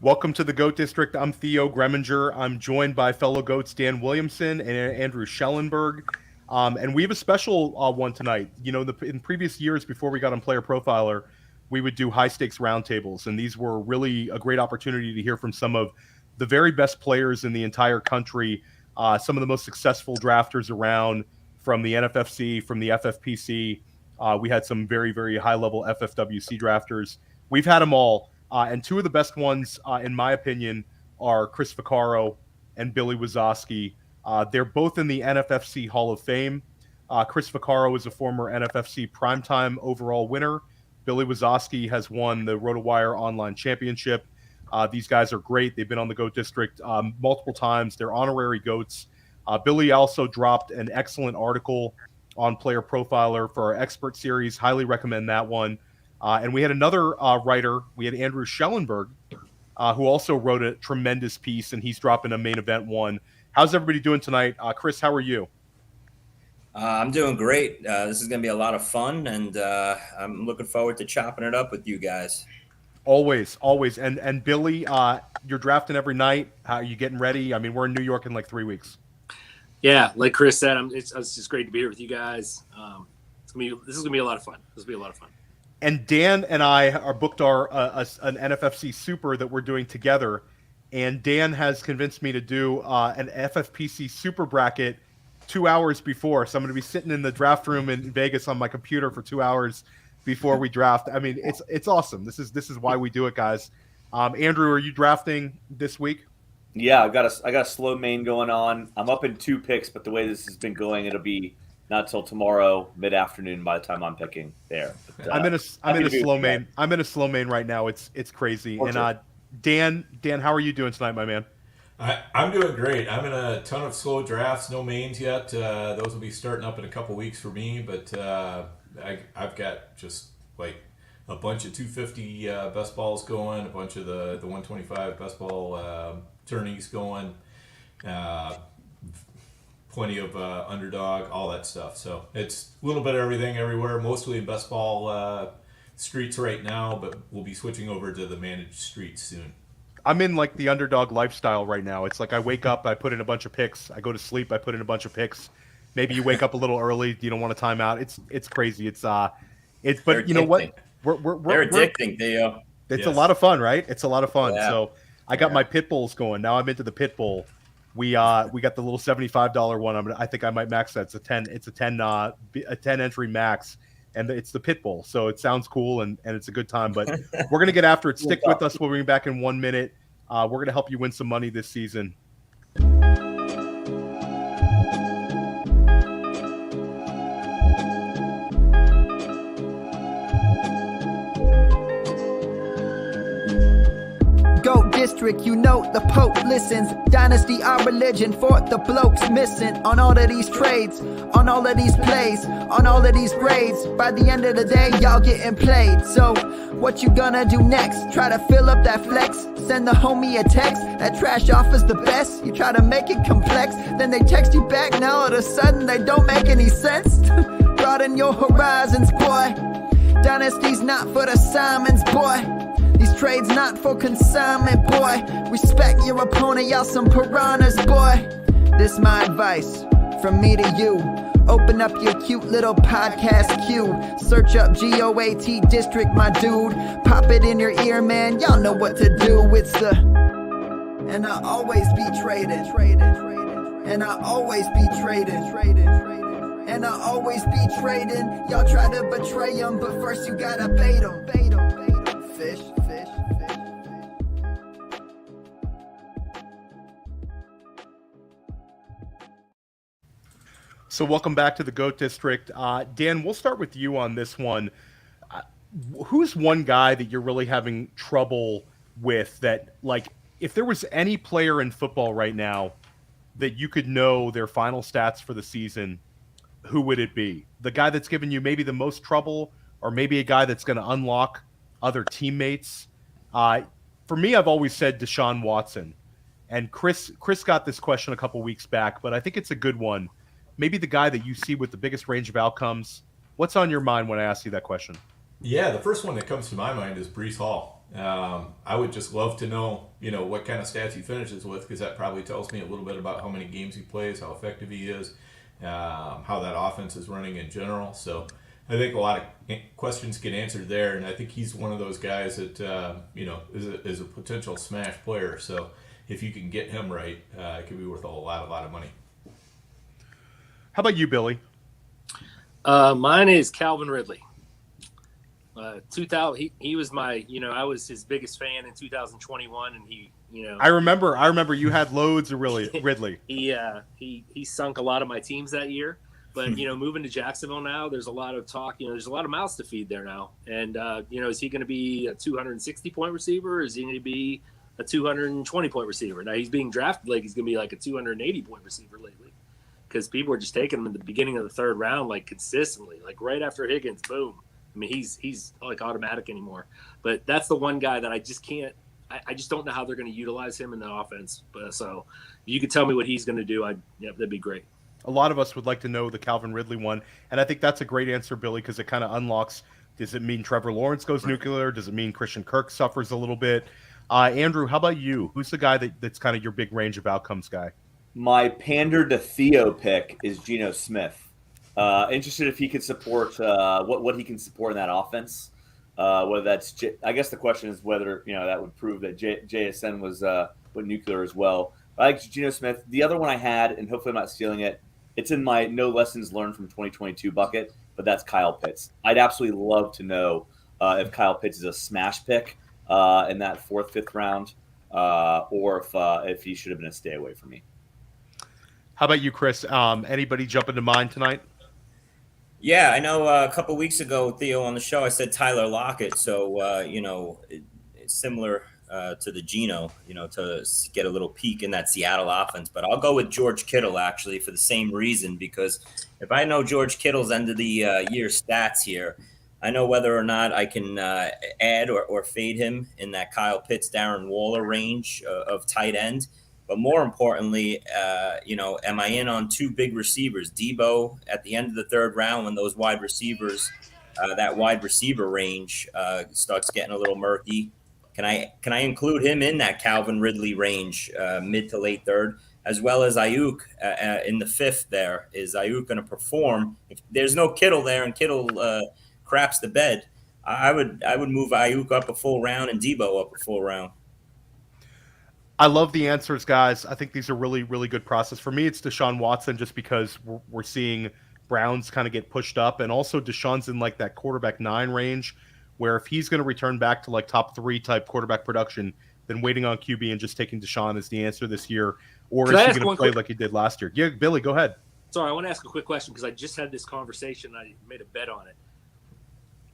Welcome to the GOAT District. I'm Theo Gremminger. I'm joined by fellow GOATs Dan Williamson and Andrew Schellenberg. And we have a special one tonight. You know, in previous years before we got on Player Profiler, we would do high-stakes roundtables, and these were really a great opportunity to hear from some of the very best players in the entire country, some of the most successful drafters around from the NFFC, from the FFPC. We had some very, very high-level FFWC drafters. We've had them all. And two of the best ones, in my opinion, are Chris Vaccaro and Billy Wasosky. They're both in the NFFC Hall of Fame. Chris Vaccaro is a former NFFC primetime overall winner. Billy Wasosky has won the RotoWire Online Championship. These guys are great. They've been on the GOAT District multiple times. They're honorary GOATs. Billy also dropped an excellent article on Player Profiler for our expert series. Highly recommend that one. And we had another writer, we had Andrew Schellenberg, who also wrote a tremendous piece, and he's dropping a main event one. How's everybody doing tonight? Chris, how are you? I'm doing great. This is going to be a lot of fun, and I'm looking forward to chopping it up with you guys. Always, always. And Billy, you're drafting every night. How are you getting ready? I mean, we're in New York in like 3 weeks. Yeah, like Chris said, it's just great to be here with you guys. This is going to be a lot of fun. This will be a lot of fun. And Dan and I are booked an NFFC Super that we're doing together, and Dan has convinced me to do an FFPC Super bracket 2 hours before. So I'm going to be sitting in the draft room in Vegas on my computer for 2 hours before we draft. I mean, it's awesome. This is why we do it, guys. Andrew, are you drafting this week? Yeah, I got a slow main going on. I'm up in 2 picks, but the way this has been going, it'll be not till tomorrow mid-afternoon by the time I'm picking there. But, I'm in a slow main. I'm in a slow main right now. It's crazy. And Dan, how are you doing tonight, my man? I'm doing great. I'm in a ton of slow drafts, no mains yet. Those will be starting up in a couple weeks for me, but I've got just like a bunch of 250 best balls going, a bunch of the 125 best ball tourneys going. Plenty of underdog, all that stuff. So it's a little bit of everything everywhere, mostly in best ball streets right now, but we'll be switching over to the managed streets soon. I'm in like the underdog lifestyle right now. It's like I wake up, I put in a bunch of picks. I go to sleep, I put in a bunch of picks. Maybe you wake up a little early, you don't want to time out. It's crazy. But you know what? They're addicting, Theo. It's a lot of fun, right? It's a lot of fun. Yeah. So I got my pit bulls going. Now I'm into the pit bull. We got the little $75 one. I think I might max that. It's a 10 entry max, and it's the pit bull. So it sounds cool and it's a good time. But we're gonna get after it. Stick with us. We'll be back in 1 minute. We're gonna help you win some money this season. GOAT District, you know the Pope listens. Dynasty, our religion, for the blokes missing. On all of these trades, on all of these plays, on all of these grades. By the end of the day, y'all getting played. So, what you gonna do next? Try to fill up that flex? Send the homie a text? That trash offers the best? You try to make it complex, then they text you back. Now all of a sudden, they don't make any sense. Broaden your horizons, boy. Dynasty's not for the Simons, boy. These trades not for consignment, boy. Respect your opponent, y'all some piranhas, boy. This my advice from me to you. Open up your cute little podcast queue. Search up GOAT District, my dude. Pop it in your ear, man. Y'all know what to do. It's the and I always be traded. And I always be traded. And I always be trading. Y'all try to betray them, but first you gotta bait them. Fish. So welcome back to the GOAT District. Dan, we'll start with you on this one. Who's one guy that you're really having trouble with that, like, if there was any player in football right now that you could know their final stats for the season, who would it be? The guy that's given you maybe the most trouble, or maybe a guy that's going to unlock other teammates? For me, I've always said Deshaun Watson. And Chris got this question a couple weeks back, but I think it's a good one. Maybe the guy that you see with the biggest range of outcomes. What's on your mind when I ask you that question? Yeah, the first one that comes to my mind is Breece Hall. I would just love to know, what kind of stats he finishes with, because that probably tells me a little bit about how many games he plays, how effective he is, how that offense is running in general. So I think a lot of questions get answered there, and I think he's one of those guys that is a potential smash player. So if you can get him right, it could be worth a lot of money. How about you, Billy? Mine is Calvin Ridley. 2000, he was my, I was his biggest fan in 2021, and he, I remember you had loads of Ridley. He sunk a lot of my teams that year, but moving to Jacksonville now, there's a lot of talk. There's a lot of mouths to feed there now, and is he going to be a 260 point receiver, or is he going to be a 220 point receiver? Now he's being drafted like he's going to be like a 280 point receiver lately, because people are just taking him in the beginning of the third round, like consistently, like right after Higgins, boom. I mean, he's like automatic anymore. But that's the one guy that I just can't. I just don't know how they're going to utilize him in the offense. But so, if you could tell me what he's going to do, that'd be great. A lot of us would like to know the Calvin Ridley one, and I think that's a great answer, Billy, because it kind of unlocks. Does it mean Trevor Lawrence goes nuclear? Does it mean Christian Kirk suffers a little bit? Andrew, how about you? Who's the guy that's kind of your big range of outcomes guy? My pander to Theo pick is Geno Smith. Interested if he could support what he can support in that offense. Whether that's, I guess the question is whether that would prove that JSN was nuclear as well. I like Geno Smith. The other one I had, and hopefully I'm not stealing it. It's in my no lessons learned from 2022 bucket, but that's Kyle Pitts. I'd absolutely love to know if Kyle Pitts is a smash pick in that 4th, 5th round, or if he should have been a stay away from me. How about you, Chris? Anybody jump into mind tonight? Yeah, I know a couple weeks ago, Theo, on the show, I said Tyler Lockett. So, it's similar to the Geno, to get a little peek in that Seattle offense. But I'll go with George Kittle, actually, for the same reason, because if I know George Kittle's end of the year stats here, I know whether or not I can add or fade him in that Kyle Pitts, Darren Waller range of tight end. But more importantly, am I in on 2 big receivers? Debo at the end of the 3rd round, when those wide receivers, that wide receiver range starts getting a little murky. Can I include him in that Calvin Ridley range, mid to late 3rd, as well as Ayuk in the 5th? There is Ayuk going to perform? If there's no Kittle there and Kittle craps the bed, I would move Ayuk up a full round and Debo up a full round. I love the answers, guys. I think these are really, really good process. For me, it's Deshaun Watson, just because we're seeing Browns kind of get pushed up. And also Deshaun's in like that quarterback 9 range, where if he's going to return back to like top 3 type quarterback production, then waiting on QB and just taking Deshaun is the answer this year. Or is he going to play like he did last year? Yeah, Billy, go ahead. Sorry, I want to ask a quick question because I just had this conversation. I made a bet on it.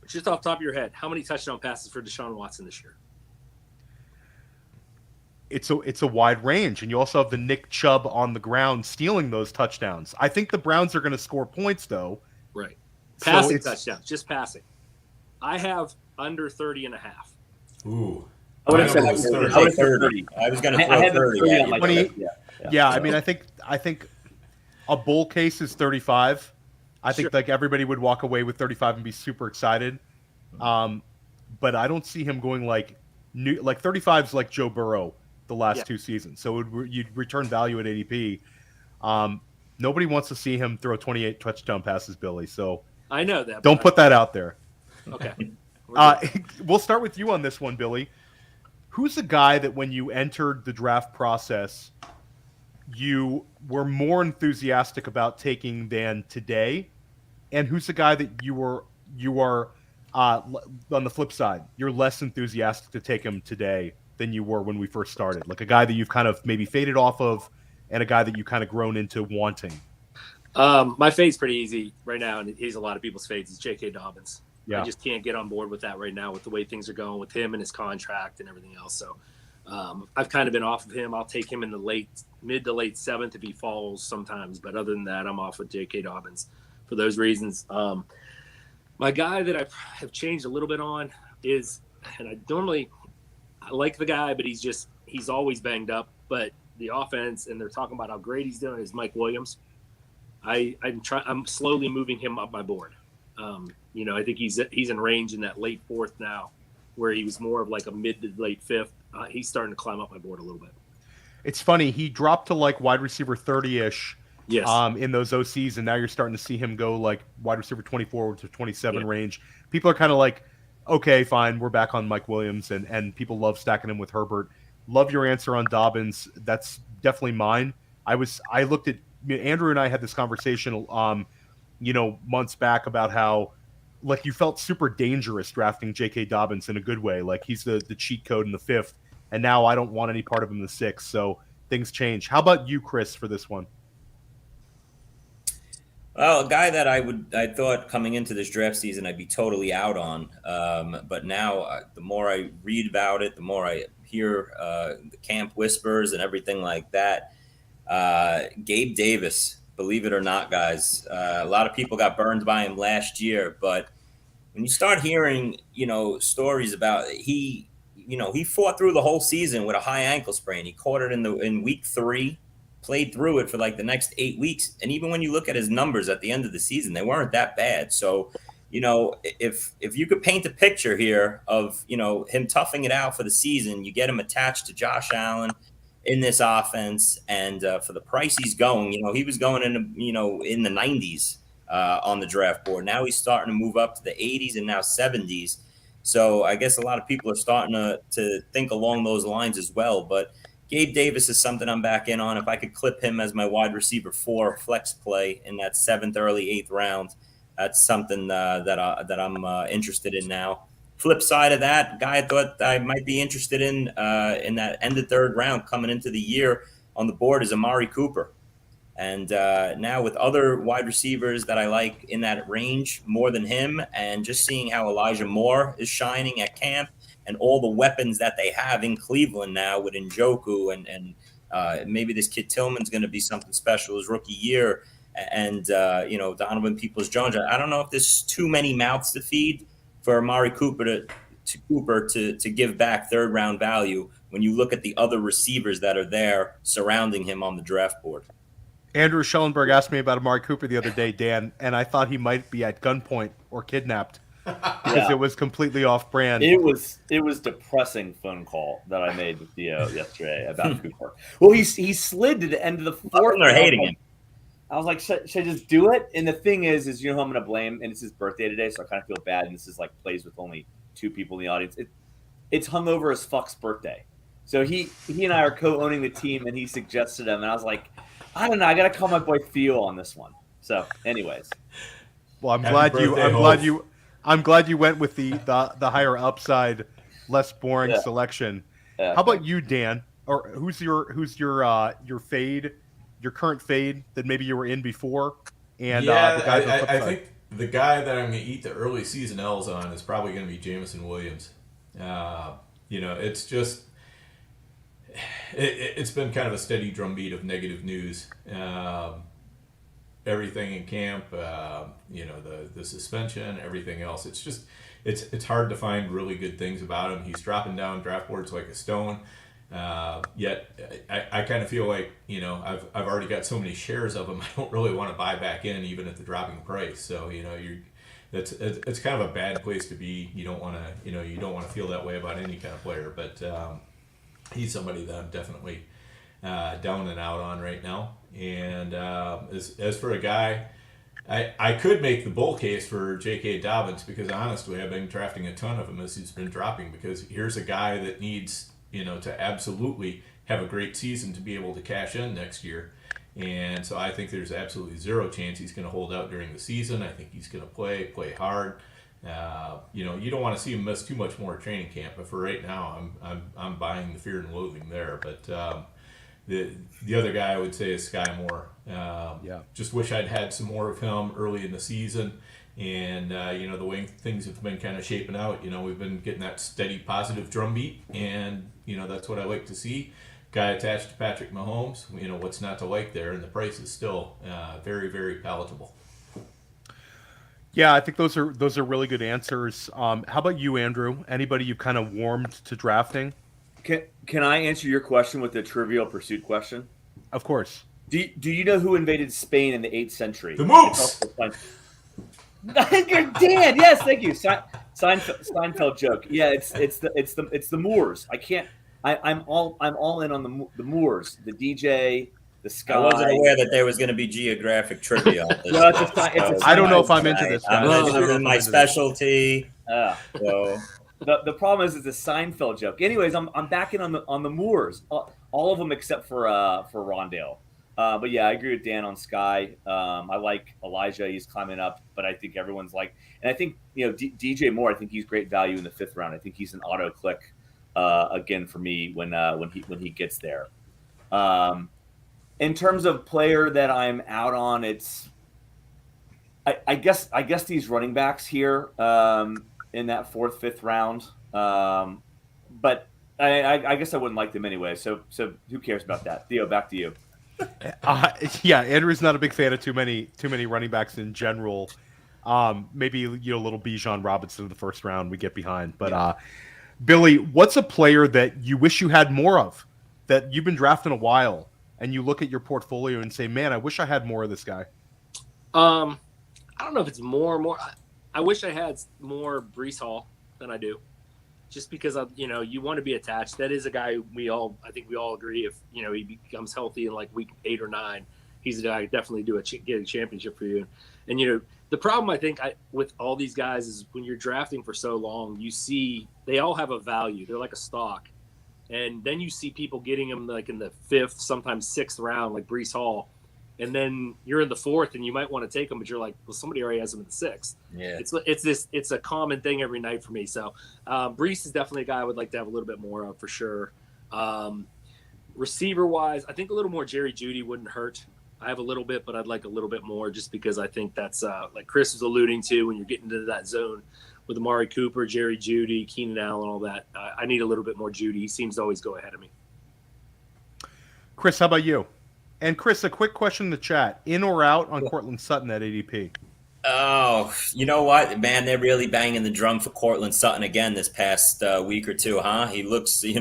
Just off the top of your head, how many touchdown passes for Deshaun Watson this year? It's a wide range, and you also have the Nick Chubb on the ground stealing those touchdowns. I think the Browns are going to score points, though. Right. Passing touchdowns, just passing. I have under 30.5. Ooh. I would have said 30. I was going to throw 30. On my 20, yeah. I mean, I think a bull case is 35. I think like everybody would walk away with 35 and be super excited. But I don't see him going like 35 is like Joe Burrow the last 2 seasons. So you'd return value at ADP. Nobody wants to see him throw 28 touchdown passes, Billy. So I know that. Don't put that out there. Okay. We'll start with you on this one, Billy. Who's the guy that when you entered the draft process, you were more enthusiastic about taking than today? And who's the guy that you are on the flip side, you're less enthusiastic to take him today than you were when we first started? Like a guy that you've kind of maybe faded off of and a guy that you kind of grown into wanting. My fade's pretty easy right now, and he's a lot of people's fades. Is J.K. Dobbins. Yeah. I just can't get on board with that right now with the way things are going with him and his contract and everything else. So I've kind of been off of him. I'll take him in the mid to late 7th if he falls sometimes. But other than that, I'm off with J.K. Dobbins for those reasons. My guy that I have changed a little bit on is, and I like the guy, but he's always banged up. But the offense, and they're talking about how great he's doing, is Mike Williams. I'm slowly moving him up my board. I think he's in range in that late fourth now, where he was more of like a mid to late fifth. He's starting to climb up my board a little bit. It's funny, he dropped to like wide receiver 30-ish Yes. in those OCs, and now you're starting to see him go like wide receiver 24 to 27 range. People are kind of like, okay, fine, we're back on Mike Williams, and people love stacking him with Herbert. Love your answer on Dobbins. That's definitely mine. I looked at Andrew and I had this conversation, months back about how like you felt super dangerous drafting J.K. Dobbins in a good way. Like he's the cheat code in the fifth, and now I don't want any part of him in the sixth. So things change. How about you, Chris, for this one? Well, a guy that I thought coming into this draft season I'd be totally out on, but now the more I read about it, the more I hear the camp whispers and everything like that. Gabe Davis, believe it or not, guys, a lot of people got burned by him last year, but when you start hearing, stories about he fought through the whole season with a high ankle sprain. He caught it in week 3. Played through it for like the next 8 weeks. And even when you look at his numbers at the end of the season, they weren't that bad. So, if you could paint a picture here of, him toughing it out for the season, you get him attached to Josh Allen in this offense. And for the price he's going, he was going in the 90s on the draft board. Now he's starting to move up to the 80s and now 70s. So I guess a lot of people are starting to think along those lines as well. But Gabe Davis is something I'm back in on. If I could clip him as my wide receiver 4 flex play in that 7th, early 8th round, that's something that I'm interested in now. Flip side of that, guy I thought I might be interested in that end of 3rd round coming into the year on the board is Amari Cooper. And now with other wide receivers that I like in that range more than him, and just seeing how Elijah Moore is shining at camp, and all the weapons that they have in Cleveland now with Njoku and maybe this kid Tillman's going to be something special his rookie year. And, Donovan Peoples-Jones. I don't know if there's too many mouths to feed for Amari Cooper to give back 3rd round value when you look at the other receivers that are there surrounding him on the draft board. Andrew Schellenberg asked me about Amari Cooper the other day, Dan, and I thought he might be at gunpoint or kidnapped. Because it was completely off-brand. It was depressing phone call that I made with Theo yesterday about Cooper. Well, he slid to the end of the 4th. They're hating him. I was like, should I just do it? And the thing is who I'm going to blame? And it's his birthday today, so I kind of feel bad. And this is like plays with only 2 people in the audience. It's hungover as fuck's birthday. So he and I are co-owning the team, and he suggested him, and I was like, I don't know. I got to call my boy Theo on this one. So, anyways. Well, I'm glad you went with the higher upside, less boring selection. How about you, Dan? Or who's your fade, your current fade that maybe you were in before? And I think the guy that I'm going to eat the early season L's on is probably going to be Jameson Williams. It's just it's been kind of a steady drumbeat of negative news. Everything in camp, the suspension, everything else. It's just it's hard to find really good things about him. He's dropping down draft boards like a stone. Yet I kind of feel like I've already got so many shares of him. I don't really want to buy back in even at the dropping price. So it's kind of a bad place to be. You don't want to feel that way about any kind of player. But he's somebody that I'm definitely down and out on right now. And as for a guy, I could make the bull case for J.K. Dobbins because honestly, I've been drafting a ton of him as he's been dropping because here's a guy that needs to absolutely have a great season to be able to cash in next year. And so I think there's absolutely zero chance he's going to hold out during the season. I think he's going to play hard. You don't want to see him miss too much more training camp, but for right now, I'm buying the fear and loathing there. But the other guy I would say is Sky Moore. Just wish I'd had some more of him early in the season. And, the way things have been kind of shaping out, we've been getting that steady positive drumbeat. And, that's what I like to see. Guy attached to Patrick Mahomes, what's not to like there. And the price is still very, very palatable. Yeah, I think those are really good answers. How about you, Andrew? Anybody you kind of warmed to drafting? Can I answer your question with a Trivial Pursuit question? Of course. Do you know who invaded Spain in the 8th century? The Mooks! You're dead. Yes, thank you. Seinfeld joke. Yeah, it's the Moors. I'm all in on the Moors. The DJ, the Sky. I wasn't aware that there was going to be geographic trivia on this. No, I don't know if I'm into this, guys. I'm in my specialty. So. The problem is it's a Seinfeld joke. Anyways, I'm backing on the Moors, all of them except for Rondale. But yeah, I agree with Dan on Sky. I like Elijah; he's climbing up, but I think everyone's and I think DJ Moore. I think he's great value in the 5th round. I think he's an auto click again for me when he gets there. In terms of player that I'm out on, it's I guess these running backs here. In that 4th, 5th round. But I guess I wouldn't like them anyway. So who cares about that? Theo, back to you. Yeah, Andrew's not a big fan of too many running backs in general. Maybe a little Bijan Robinson in the 1st round we get behind. But Billy, what's a player that you wish you had more of, that you've been drafting a while, and you look at your portfolio and say, man, I wish I had more of this guy? I don't know if it's more. I wish I had more Breece Hall than I do, just because you want to be attached. That is a guy I think we all agree if he becomes healthy in like week 8 or 9, he's a guy definitely get a championship for you. And the problem I think with all these guys is when you're drafting for so long, you see they all have a value. They're like a stock, and then you see people getting them like in the 5th, sometimes 6th round, like Breece Hall. And then you're in the 4th, and you might want to take them, but you're like, well, somebody already has them in the 6th. Yeah, it's a common thing every night for me. So Breece is definitely a guy I would like to have a little bit more of for sure. Receiver wise, I think a little more Jerry Jeudy wouldn't hurt. I have a little bit, but I'd like a little bit more just because I think that's like Chris was alluding to when you're getting into that zone with Amari Cooper, Jerry Jeudy, Keenan Allen, all that. I need a little bit more Jeudy. He seems to always go ahead of me. Chris, how about you? And Chris, a quick question in the chat: in or out on Cortland Sutton at ADP? Oh, you know what, man? They're really banging the drum for Cortland Sutton again this past week or two, huh? He looks, he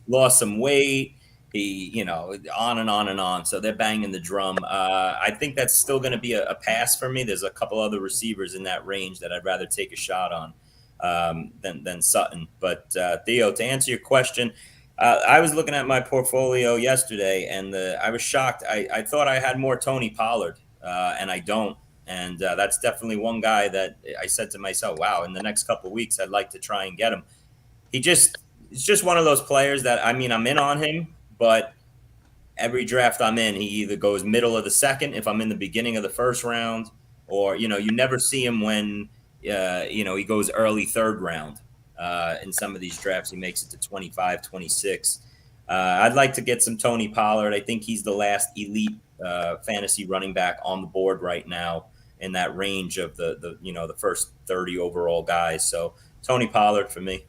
lost some weight. He, on and on and on. So they're banging the drum. I think that's still going to be a pass for me. There's a couple other receivers in that range that I'd rather take a shot on than Sutton. But Theo, to answer your question, I was looking at my portfolio yesterday, and I was shocked. I thought I had more Tony Pollard, and I don't. And that's definitely one guy that I said to myself, wow, in the next couple of weeks, I'd like to try and get him. It's just one of those players that, I'm in on him, but every draft I'm in, he either goes middle of the 2nd if I'm in the beginning of the 1st round, or, you never see him when, he goes early 3rd round. In some of these drafts, he makes it to 25, 26. I'd like to get some Tony Pollard. I think he's the last elite fantasy running back on the board right now in that range of the first 30 overall guys. So Tony Pollard for me.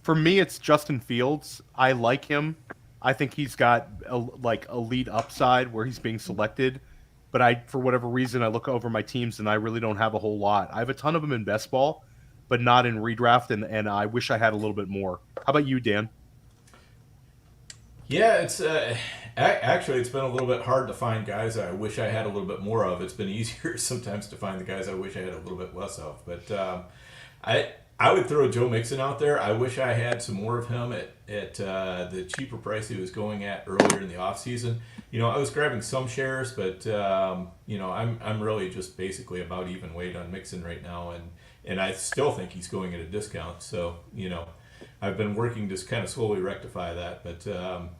For me, it's Justin Fields. I like him. I think he's got elite upside where he's being selected. But for whatever reason, I look over my teams and I really don't have a whole lot. I have a ton of them in best ball, but not in redraft, and I wish I had a little bit more. How about you, Dan? Yeah, it's actually it's been a little bit hard to find guys I wish I had a little bit more of. It's been easier sometimes to find the guys I wish I had a little bit less of. But I would throw Joe Mixon out there. I wish I had some more of him at the cheaper price he was going at earlier in the offseason. I was grabbing some shares, but I'm really just basically about even weight on Mixon right now, and I still think he's going at a discount. So I've been working to kind of slowly rectify that. But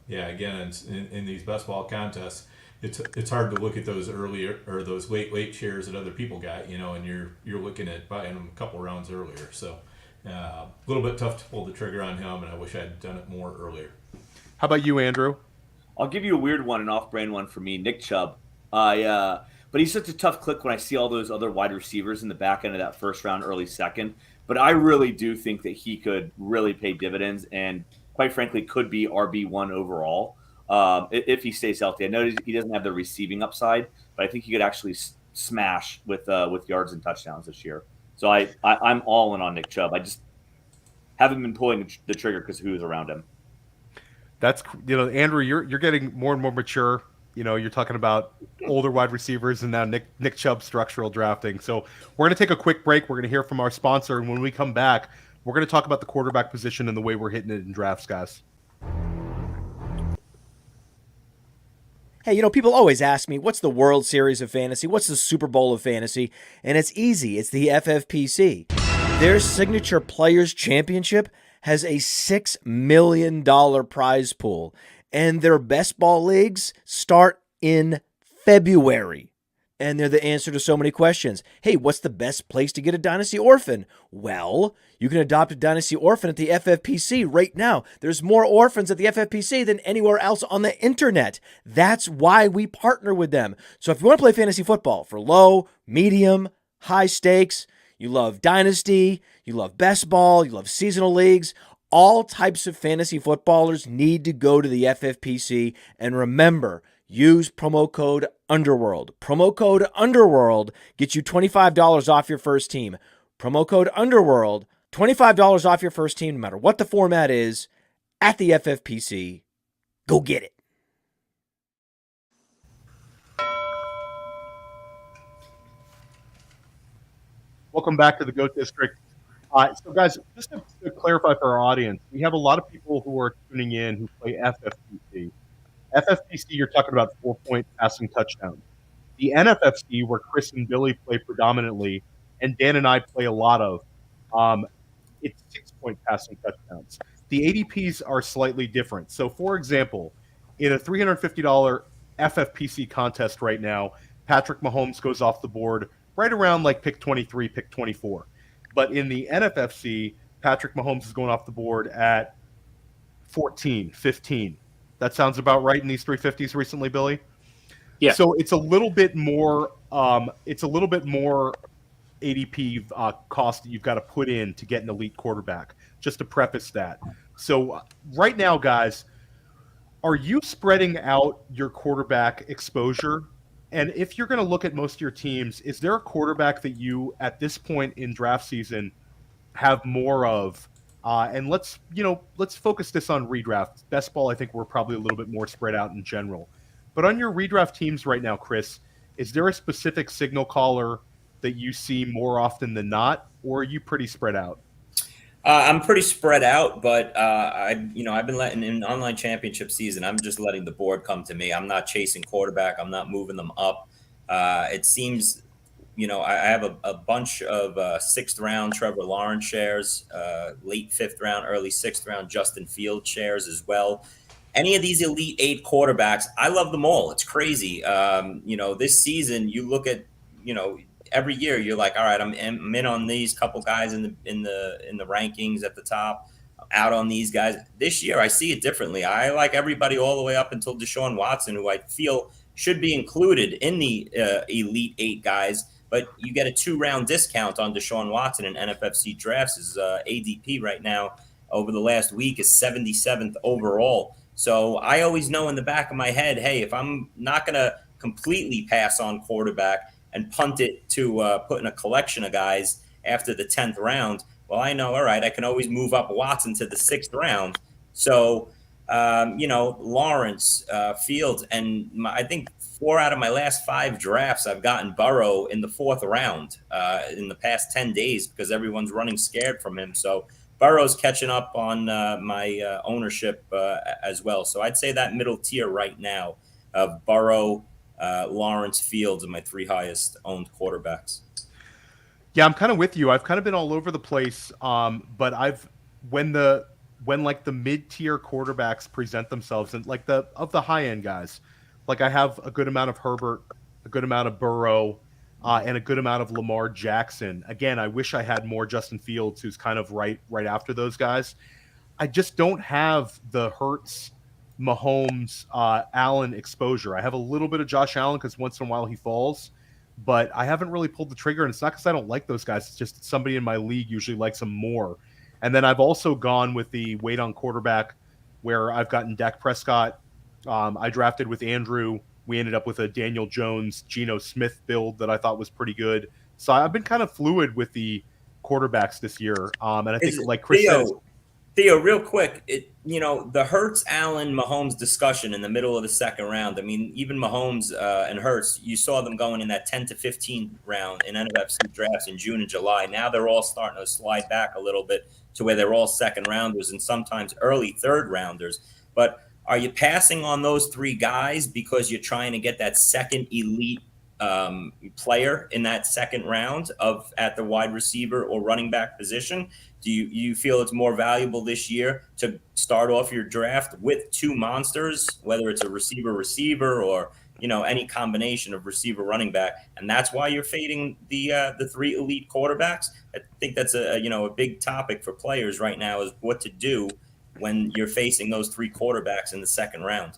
again, in these best ball contests, it's hard to look at those earlier or those late shares that other people got, and you're looking at buying them a couple rounds earlier. So a little bit tough to pull the trigger on him, and I wish I had done it more earlier. How about you, Andrew? I'll give you a weird one, an off-brand one for me, Nick Chubb. But he's such a tough click when I see all those other wide receivers in the back end of that 1st round, early 2nd. But I really do think that he could really pay dividends and, quite frankly, could be RB1 overall if he stays healthy. I know he doesn't have the receiving upside, but I think he could actually smash with yards and touchdowns this year. So I'm all in on Nick Chubb. I just haven't been pulling the trigger because who's around him. That's, Andrew, you're getting more and more mature. You're talking about older wide receivers and now Nick Chubb structural drafting. So we're going to take a quick break. We're going to hear from our sponsor, and when we come back, we're going to talk about the quarterback position and the way we're hitting it in drafts, guys. Hey, people always ask me, what's the World Series of Fantasy? What's the Super Bowl of Fantasy? And it's easy. It's the FFPC. Their signature Players Championship has a $6 million prize pool, and their best ball leagues start in February. And they're the answer to so many questions. Hey, what's the best place to get a Dynasty Orphan? Well, you can adopt a Dynasty Orphan at the FFPC right now. There's more orphans at the FFPC than anywhere else on the internet. That's why we partner with them. So if you want to play fantasy football for low, medium, high stakes, you love Dynasty, you love best ball, you love seasonal leagues, all types of fantasy footballers need to go to the FFPC. And remember, use promo code Underworld. Promo code Underworld gets you $25 off your first team. Promo code Underworld, $25 off your first team, no matter what the format is, at the FFPC. Go get it. Welcome back to the GOAT District. So, guys, just to clarify for our audience, we have a lot of people who are tuning in who play FFPC. FFPC, you're talking about 4-point passing touchdowns. The NFFC, where Chris and Billy play predominantly, and Dan and I play a lot of, it's 6-point passing touchdowns. The ADPs are slightly different. So, for example, in a $350 FFPC contest right now, Patrick Mahomes goes off the board right around like pick 23, pick 24. But in the NFFC, Patrick Mahomes is going off the board at 14, 15. That sounds about right in these 350s recently, Billy? Yeah. So it's a little bit more ADP cost that you've got to put in to get an elite quarterback, just to preface that. So right now, guys, are you spreading out your quarterback exposure? And if you're going to look at most of your teams, is there a quarterback that you, at this point in draft season, have more of? And let's focus this on redraft. Best ball, I think we're probably a little bit more spread out in general. But on your redraft teams right now, Chris, is there a specific signal caller that you see more often than not, or are you pretty spread out? I'm pretty spread out, but I've been letting in online championship season. I'm just letting the board come to me. I'm not chasing quarterback. I'm not moving them up. It seems, I have a bunch of 6th round Trevor Lawrence shares, late 5th round, early 6th round Justin Fields shares as well. Any of these elite 8 quarterbacks, I love them all. It's crazy. This season you look at, every year you're like, all right, I'm in on these couple guys in the rankings at the top, out on these guys. This year I see it differently. I like everybody all the way up until Deshaun Watson, who I feel should be included in the elite 8 guys, but you get a 2-round discount on Deshaun Watson in NFFC drafts. His ADP right now over the last week is 77th overall. So I always know in the back of my head, hey, if I'm not going to completely pass on quarterback and punt it to put in a collection of guys after the 10th round, well, I know, all right, I can always move up Watson to the 6th round. So, Lawrence, Fields, and I think 4 out of my last 5 drafts, I've gotten Burrow in the 4th round in the past 10 days because everyone's running scared from him. So Burrow's catching up on my ownership as well. So I'd say that middle tier right now of Burrow, Lawrence, Fields are my 3 highest owned quarterbacks. Yeah, I'm kind of with you. I've kind of been all over the place, but when the mid-tier quarterbacks present themselves, and like of the high-end guys, like I have a good amount of Herbert, a good amount of Burrow, and a good amount of Lamar Jackson. Again, I wish I had more Justin Fields, who's kind of right after those guys. I just don't have the Hurts, Mahomes, Allen exposure. I have a little bit of Josh Allen because once in a while he falls, but I haven't really pulled the trigger, and it's not because I don't like those guys. It's just somebody in my league usually likes them more. And then I've also gone with the wait on quarterback where I've gotten Dak Prescott. I drafted with Andrew. We ended up with a Daniel Jones, Geno Smith build that I thought was pretty good. So I've been kind of fluid with the quarterbacks this year. And I think, like Chris said, Theo, real quick, the Hurts, Allen, Mahomes discussion in the middle of the second round. I mean, even Mahomes and Hurts, you saw them going in that 10 to 15 round in NFFC drafts in June and July. Now they're all starting to slide back a little bit to where they're all second rounders and sometimes early third rounders. But are you passing on those three guys because you're trying to get that second elite player in that second round at the wide receiver or running back position? Do you feel it's more valuable this year to start off your draft with two monsters, whether it's a receiver or any combination of receiver running back, and that's why you're fading the three elite quarterbacks? I think that's a big topic for players right now, is what to do when you're facing those three quarterbacks in the second round.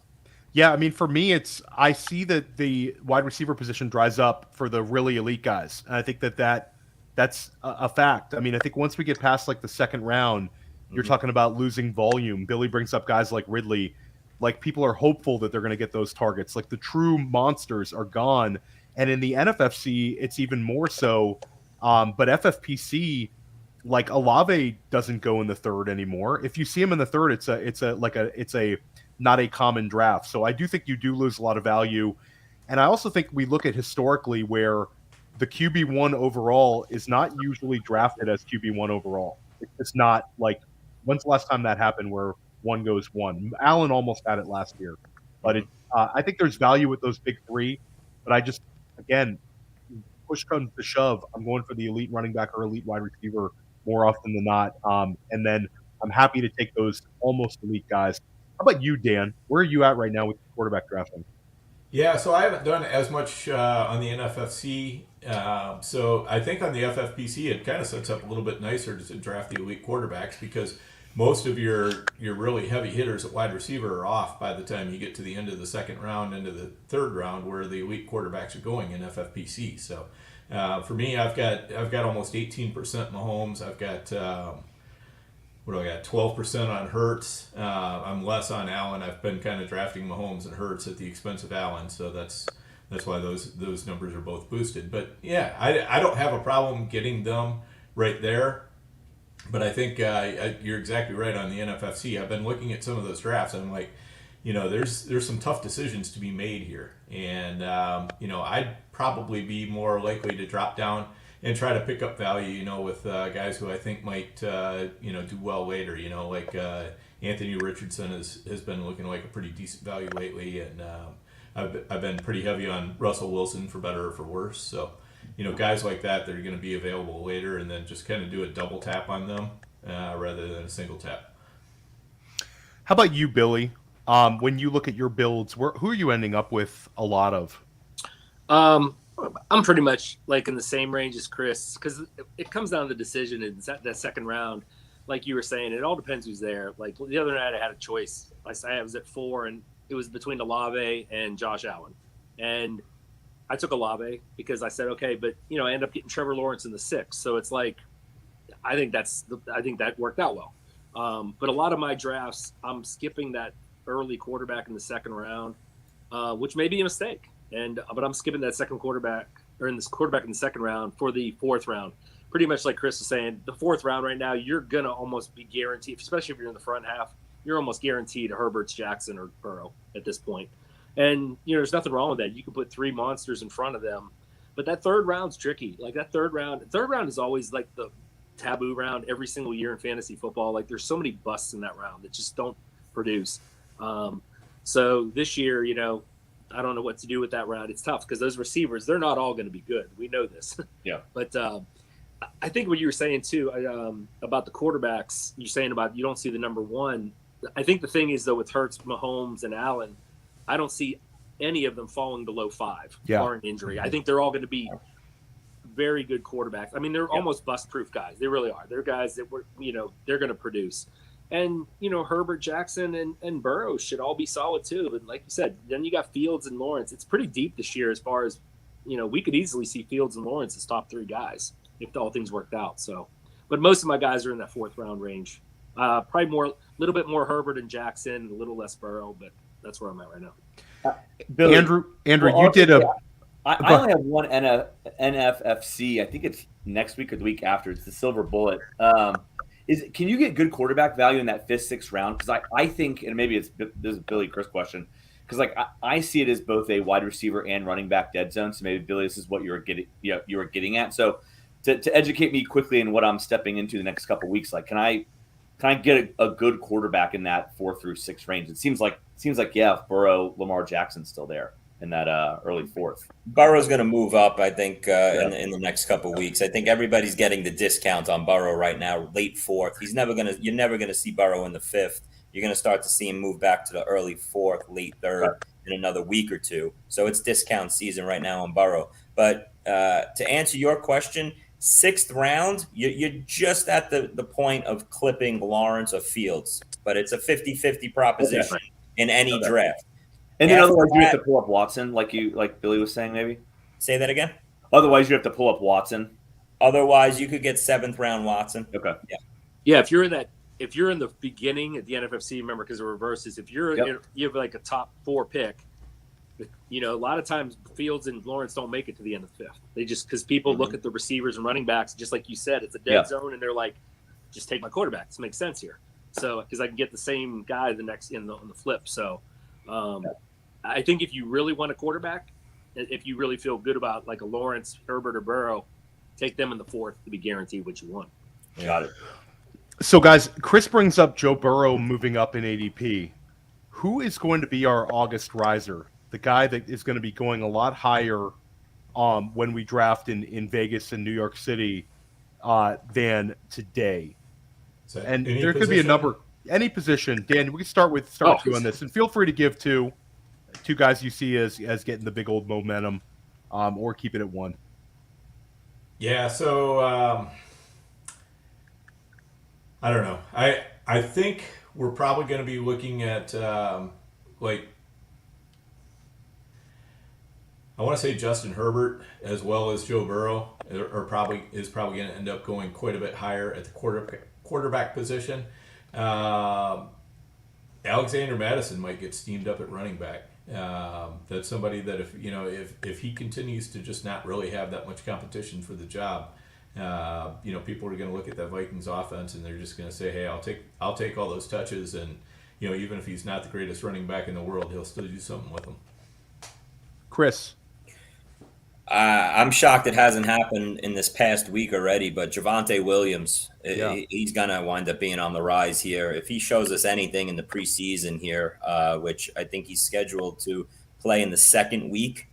Yeah, I mean, for me, I see that the wide receiver position dries up for the really elite guys, and I think that's a fact. I mean, I think once we get past like the second round, you're talking about losing volume. Billy brings up guys like Ridley. Like, people are hopeful that they're going to get those targets. Like, the true monsters are gone. And in the NFFC, it's even more so. But FFPC, like, Olave doesn't go in the third anymore. If you see him in the third, it's a not a common draft. So I do think you do lose a lot of value. And I also think we look at historically where the QB1 overall is not usually drafted as QB1 overall. It's not like, when's the last time that happened where one goes one? Allen almost had it last year. But I think there's value with those big three. But I just, again, push comes to shove, I'm going for the elite running back or elite wide receiver more often than not. And then I'm happy to take those almost elite guys. How about you, Dan? Where are you at right now with quarterback drafting? Yeah, so I haven't done as much on the NFFC. So I think on the FFPC, it kind of sets up a little bit nicer to draft the elite quarterbacks, because most of your really heavy hitters at wide receiver are off by the time you get to the end of the second round, into the third round, where the elite quarterbacks are going in FFPC. So for me, I've got almost 18% Mahomes. I've got 12% on Hurts. I'm less on Allen. I've been kind of drafting Mahomes and Hurts at the expense of Allen, so that's why those numbers are both boosted. But yeah, I don't have a problem getting them right there. But I think you're exactly right on the NFFC. I've been looking at some of those drafts, and I'm like, there's some tough decisions to be made here, and I'd probably be more likely to drop down and try to pick up value, with guys who I think might, do well later. Like Anthony Richardson has been looking like a pretty decent value lately, and I've been pretty heavy on Russell Wilson, for better or for worse. So, guys like that are going to be available later, and then just kind of do a double tap on them rather than a single tap. How about you, Billy? When you look at your builds, who are you ending up with a lot of? I'm pretty much like in the same range as Chris, because it comes down to the decision in that second round. Like you were saying, it all depends who's there. Like the other night, I had a choice. I was at 4, and it was between Olave and Josh Allen, and I took Olave because I said, okay, but I ended up getting Trevor Lawrence in the 6th, so it's like I think that worked out well. But a lot of my drafts, I'm skipping that early quarterback in the second round, which may be a mistake. But I'm skipping that quarterback in the second round for the 4th round. Pretty much like Chris was saying, the 4th round right now, you're going to almost be guaranteed, especially if you're in the front half, you're almost guaranteed Herbert's, Jackson, or Burrow at this point. And, there's nothing wrong with that. You can put 3 monsters in front of them. But that third round's tricky. Like that third round is always like the taboo round every single year in fantasy football. Like there's so many busts in that round that just don't produce. So this year, I don't know what to do with that round. It's tough because those receivers, they're not all going to be good. We know this. Yeah. But I think what you were saying too about the quarterbacks, you're saying about you don't see the number one. I think the thing is, though, with Hurts, Mahomes, and Allen, I don't see any of them falling below 5 or an injury. I think they're all going to be very good quarterbacks. I mean, they're almost bust-proof guys. They really are. They're guys that they're going to produce. And, Herbert, Jackson, and Burrow should all be solid too. But like you said, then you got Fields and Lawrence. It's pretty deep this year as far as, we could easily see Fields and Lawrence as top 3 guys if all things worked out. So, but most of my guys are in that 4th round range. Probably a little bit more Herbert and Jackson, a little less Burrow, but that's where I'm at right now. Billy, Andrew, you did I only have one NFFC. I think it's next week or the week after. It's the Silver Bullet. Can you get good quarterback value in that 5th, 6th round? Because I think, and maybe this is a Billy Chris question, because like I see it as both a wide receiver and running back dead zone. So maybe Billy, this is what you were getting at. So to educate me quickly in what I'm stepping into the next couple of weeks, like can I get a good quarterback in that 4 through 6 range? It seems like yeah, if Burrow, Lamar Jackson's still there in that early 4th. Burrow's going to move up, I think, in the next couple of weeks. I think everybody's getting the discount on Burrow right now, late 4th. You're never going to see Burrow in the 5th. You're going to start to see him move back to the early 4th, late 3rd in another week or two. So it's discount season right now on Burrow. But to answer your question, 6th round, you're just at the point of clipping Lawrence or Fields. But it's a 50-50 proposition in any draft. And then otherwise you have to pull up Watson, like Billy was saying, maybe? Say that again? Otherwise you have to pull up Watson. Otherwise you could get 7th round Watson. Okay. Yeah, if you're in the beginning at the NFFC, remember, because it reverses, if you have like a top 4 pick, a lot of times Fields and Lawrence don't make it to the end of the 5th. They just, because people look at the receivers and running backs, just like you said, it's a dead zone, and they're like, just take my quarterback. This makes sense here. So, because I can get the same guy the next on the flip. So, I think if you really want a quarterback, if you really feel good about like a Lawrence, Herbert, or Burrow, take them in the 4th to be guaranteed what you want. Got it. So, guys, Chris brings up Joe Burrow moving up in ADP. Who is going to be our August riser? The guy that is going to be going a lot higher when we draft in Vegas and New York City than today. And there could be a number, any position. Dan, we can start with you on this, and feel free to give two guys you see as getting the big old momentum, or keep it at one. Yeah. So I don't know. I think we're probably going to be looking at I want to say Justin Herbert as well as Joe Burrow is probably going to end up going quite a bit higher at the quarterback position. Alexander Madison might get steamed up at running back. That's somebody that if he continues to just not really have that much competition for the job, people are going to look at that Vikings offense and they're just going to say, hey, I'll take all those touches, and even if he's not the greatest running back in the world, he'll still do something with them. Chris. I'm shocked it hasn't happened in this past week already, but Javonte Williams, he's going to wind up being on the rise here. If he shows us anything in the preseason here, which I think he's scheduled to play in the 2nd week,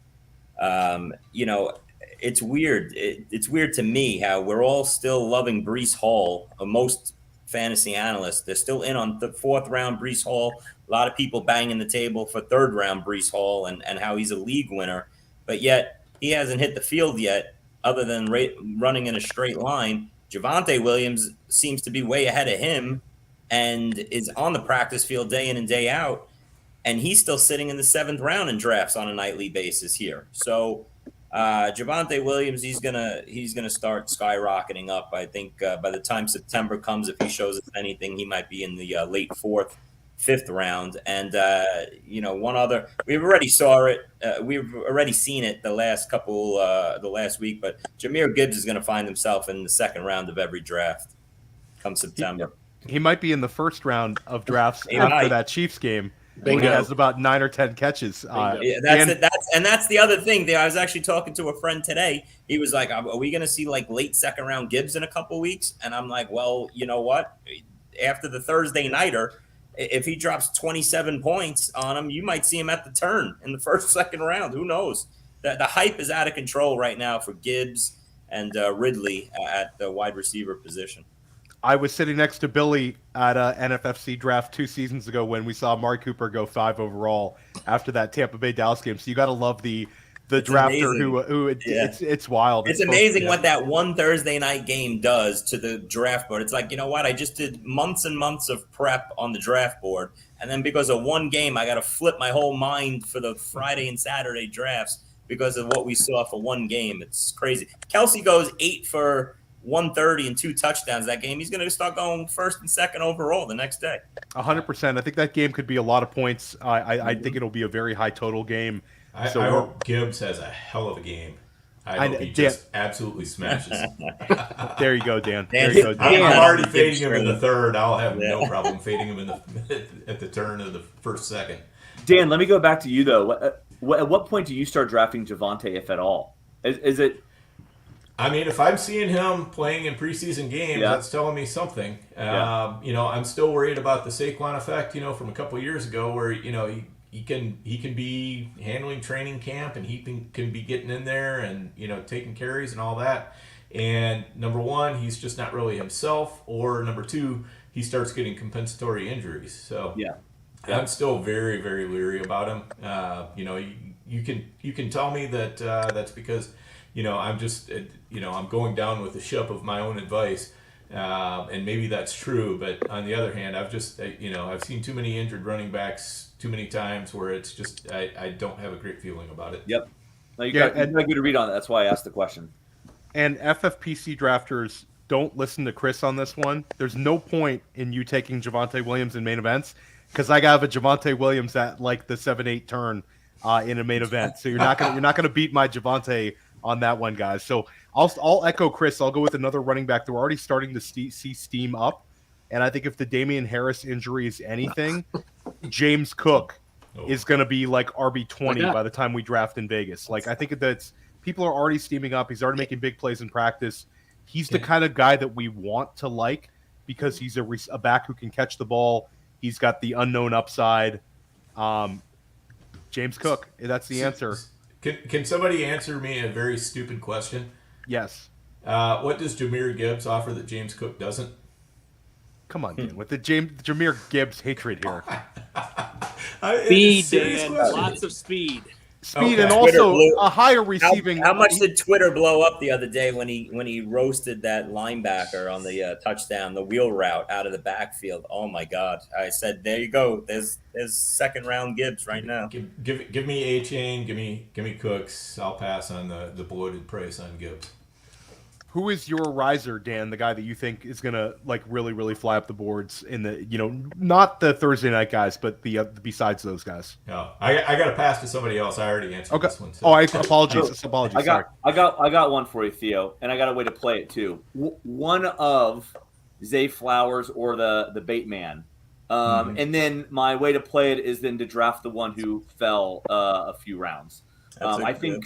it's weird. It's weird to me how we're all still loving Breece Hall. Most fantasy analysts, they're still in on the 4th round Breece Hall. A lot of people banging the table for 3rd round Breece Hall and how he's a league winner, but yet he hasn't hit the field yet other than running in a straight line. Javonte Williams seems to be way ahead of him and is on the practice field day in and day out, and he's still sitting in the 7th round in drafts on a nightly basis here. So Javonte Williams, he's gonna start skyrocketing up. I think by the time September comes, if he shows us anything, he might be in the late 4th, 5th round. And one other, we've already saw it. We've already seen it the last week. But Jahmyr Gibbs is going to find himself in the 2nd round of every draft come September. He might be in the 1st round of drafts after that Chiefs game. He has about 9 or 10 catches. That's the other thing there. I was actually talking to a friend today. He was like, "Are we going to see like late 2nd round Gibbs in a couple of weeks?" And I'm like, "Well, you know what? After the Thursday nighter, if he drops 27 points on him, you might see him at the turn in the 1st, 2nd round. Who knows? The hype is out of control right now for Gibbs and Ridley at the wide receiver position." I was sitting next to Billy at a NFFC draft 2 seasons ago when we saw Amari Cooper go 5 overall after that Tampa Bay Dallas game. So you got to love the drafter amazing. It's wild. It's amazing what that one Thursday night game does to the draft board. It's like, you know what? I just did months and months of prep on the draft board. And then because of one game, I got to flip my whole mind for the Friday and Saturday drafts because of what we saw for one game. It's crazy. Kelsey goes 8 for 130 and 2 touchdowns that game. He's going to start going 1st and 2nd overall the next day. 100%. I think that game could be a lot of points. I think it'll be a very high total game. I hope Gibbs has a hell of a game. I hope he just absolutely smashes. There you go, Dan. Dan, There you go, Dan. I'm already fading him in the third. I'll have no problem fading him in at the turn of the first second. Dan, let me go back to you though. At what point do you start drafting Javonte, if at all? Is it? I mean, if I'm seeing him playing in preseason games, that's telling me something. I'm still worried about the Saquon effect, from a couple of years ago, where he can be handling training camp and he can be getting in there and taking carries and all that. And number one, he's just not really himself, or number two, he starts getting compensatory injuries. So I'm still very, very leery about him. You can tell me that that's because I'm just I'm going down with the ship of my own advice, and maybe that's true. But on the other hand, I've seen too many injured running backs too many times where it's just I don't have a great feeling about it. Yep. No, you got a good read on that. That's why I asked the question. And FFPC drafters, don't listen to Chris on this one. There's no point in you taking Javonte Williams in main events because I have a Javonte Williams at like the 7-8 turn in a main event. So you're not gonna beat my Javonte on that one, guys. So I'll echo Chris. I'll go with another running back that we're already starting to see steam up. And I think if the Damian Harris injury is anything, James Cook is going to be like RB20 by the time we draft in Vegas. Like, I think that's people are already steaming up. He's already making big plays in practice. He's the kind of guy that we want to like because he's a back who can catch the ball. He's got the unknown upside. James Cook, that's the answer. Can somebody answer me a very stupid question? Yes. What does Jahmyr Gibbs offer that James Cook doesn't? Come on, Dan, with the Jahmyr Gibbs hatred here. Speed, Dan. Lots of speed. Speed and also a higher receiving. How much did Twitter blow up the other day when he roasted that linebacker on the touchdown, the wheel route out of the backfield? Oh my God! I said, there you go. There's second round Gibbs right now. Give me A-Chain. Give me Cooks. I'll pass on the bloated price on Gibbs. Who is your riser, Dan? The guy that you think is gonna like really, really fly up the boards in the not the Thursday night guys, but the besides those guys. No, I got to pass to somebody else. I already answered this one. So. Oh, apologies. I got one for you, Theo, and I got a way to play it too. One of Zay Flowers or the bait man, and then my way to play it is then to draft the one who fell a few rounds. I think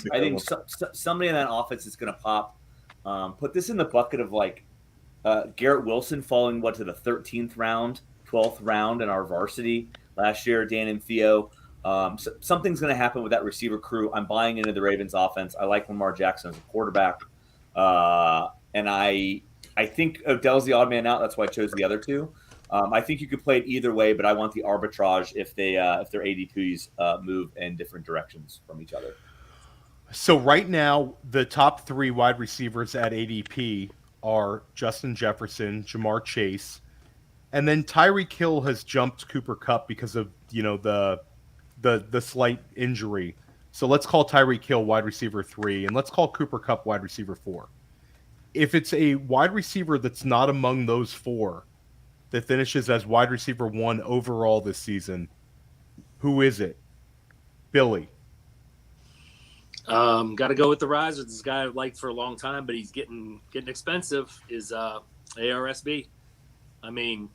somebody in that offense is going to pop. Put this in the bucket of like Garrett Wilson falling to the 13th round, 12th round in our varsity last year, Dan and Theo. So something's going to happen with that receiver crew. I'm buying into the Ravens offense. I like Lamar Jackson as a quarterback. And I think Odell's the odd man out. That's why I chose the other two. I think you could play it either way, but I want the arbitrage if their ADPs move in different directions from each other. So right now, the top three wide receivers at ADP are Justin Jefferson, Jamar Chase, and then Tyreek Hill has jumped Cooper Kupp because of the slight injury. So let's call Tyreek Hill wide receiver 3, and let's call Cooper Kupp wide receiver 4. If it's a wide receiver that's not among those 4 that finishes as wide receiver 1 overall this season, who is it? Billy. Got to go with the riser. This guy I've liked for a long time, but he's getting expensive. Is ARSB? I mean,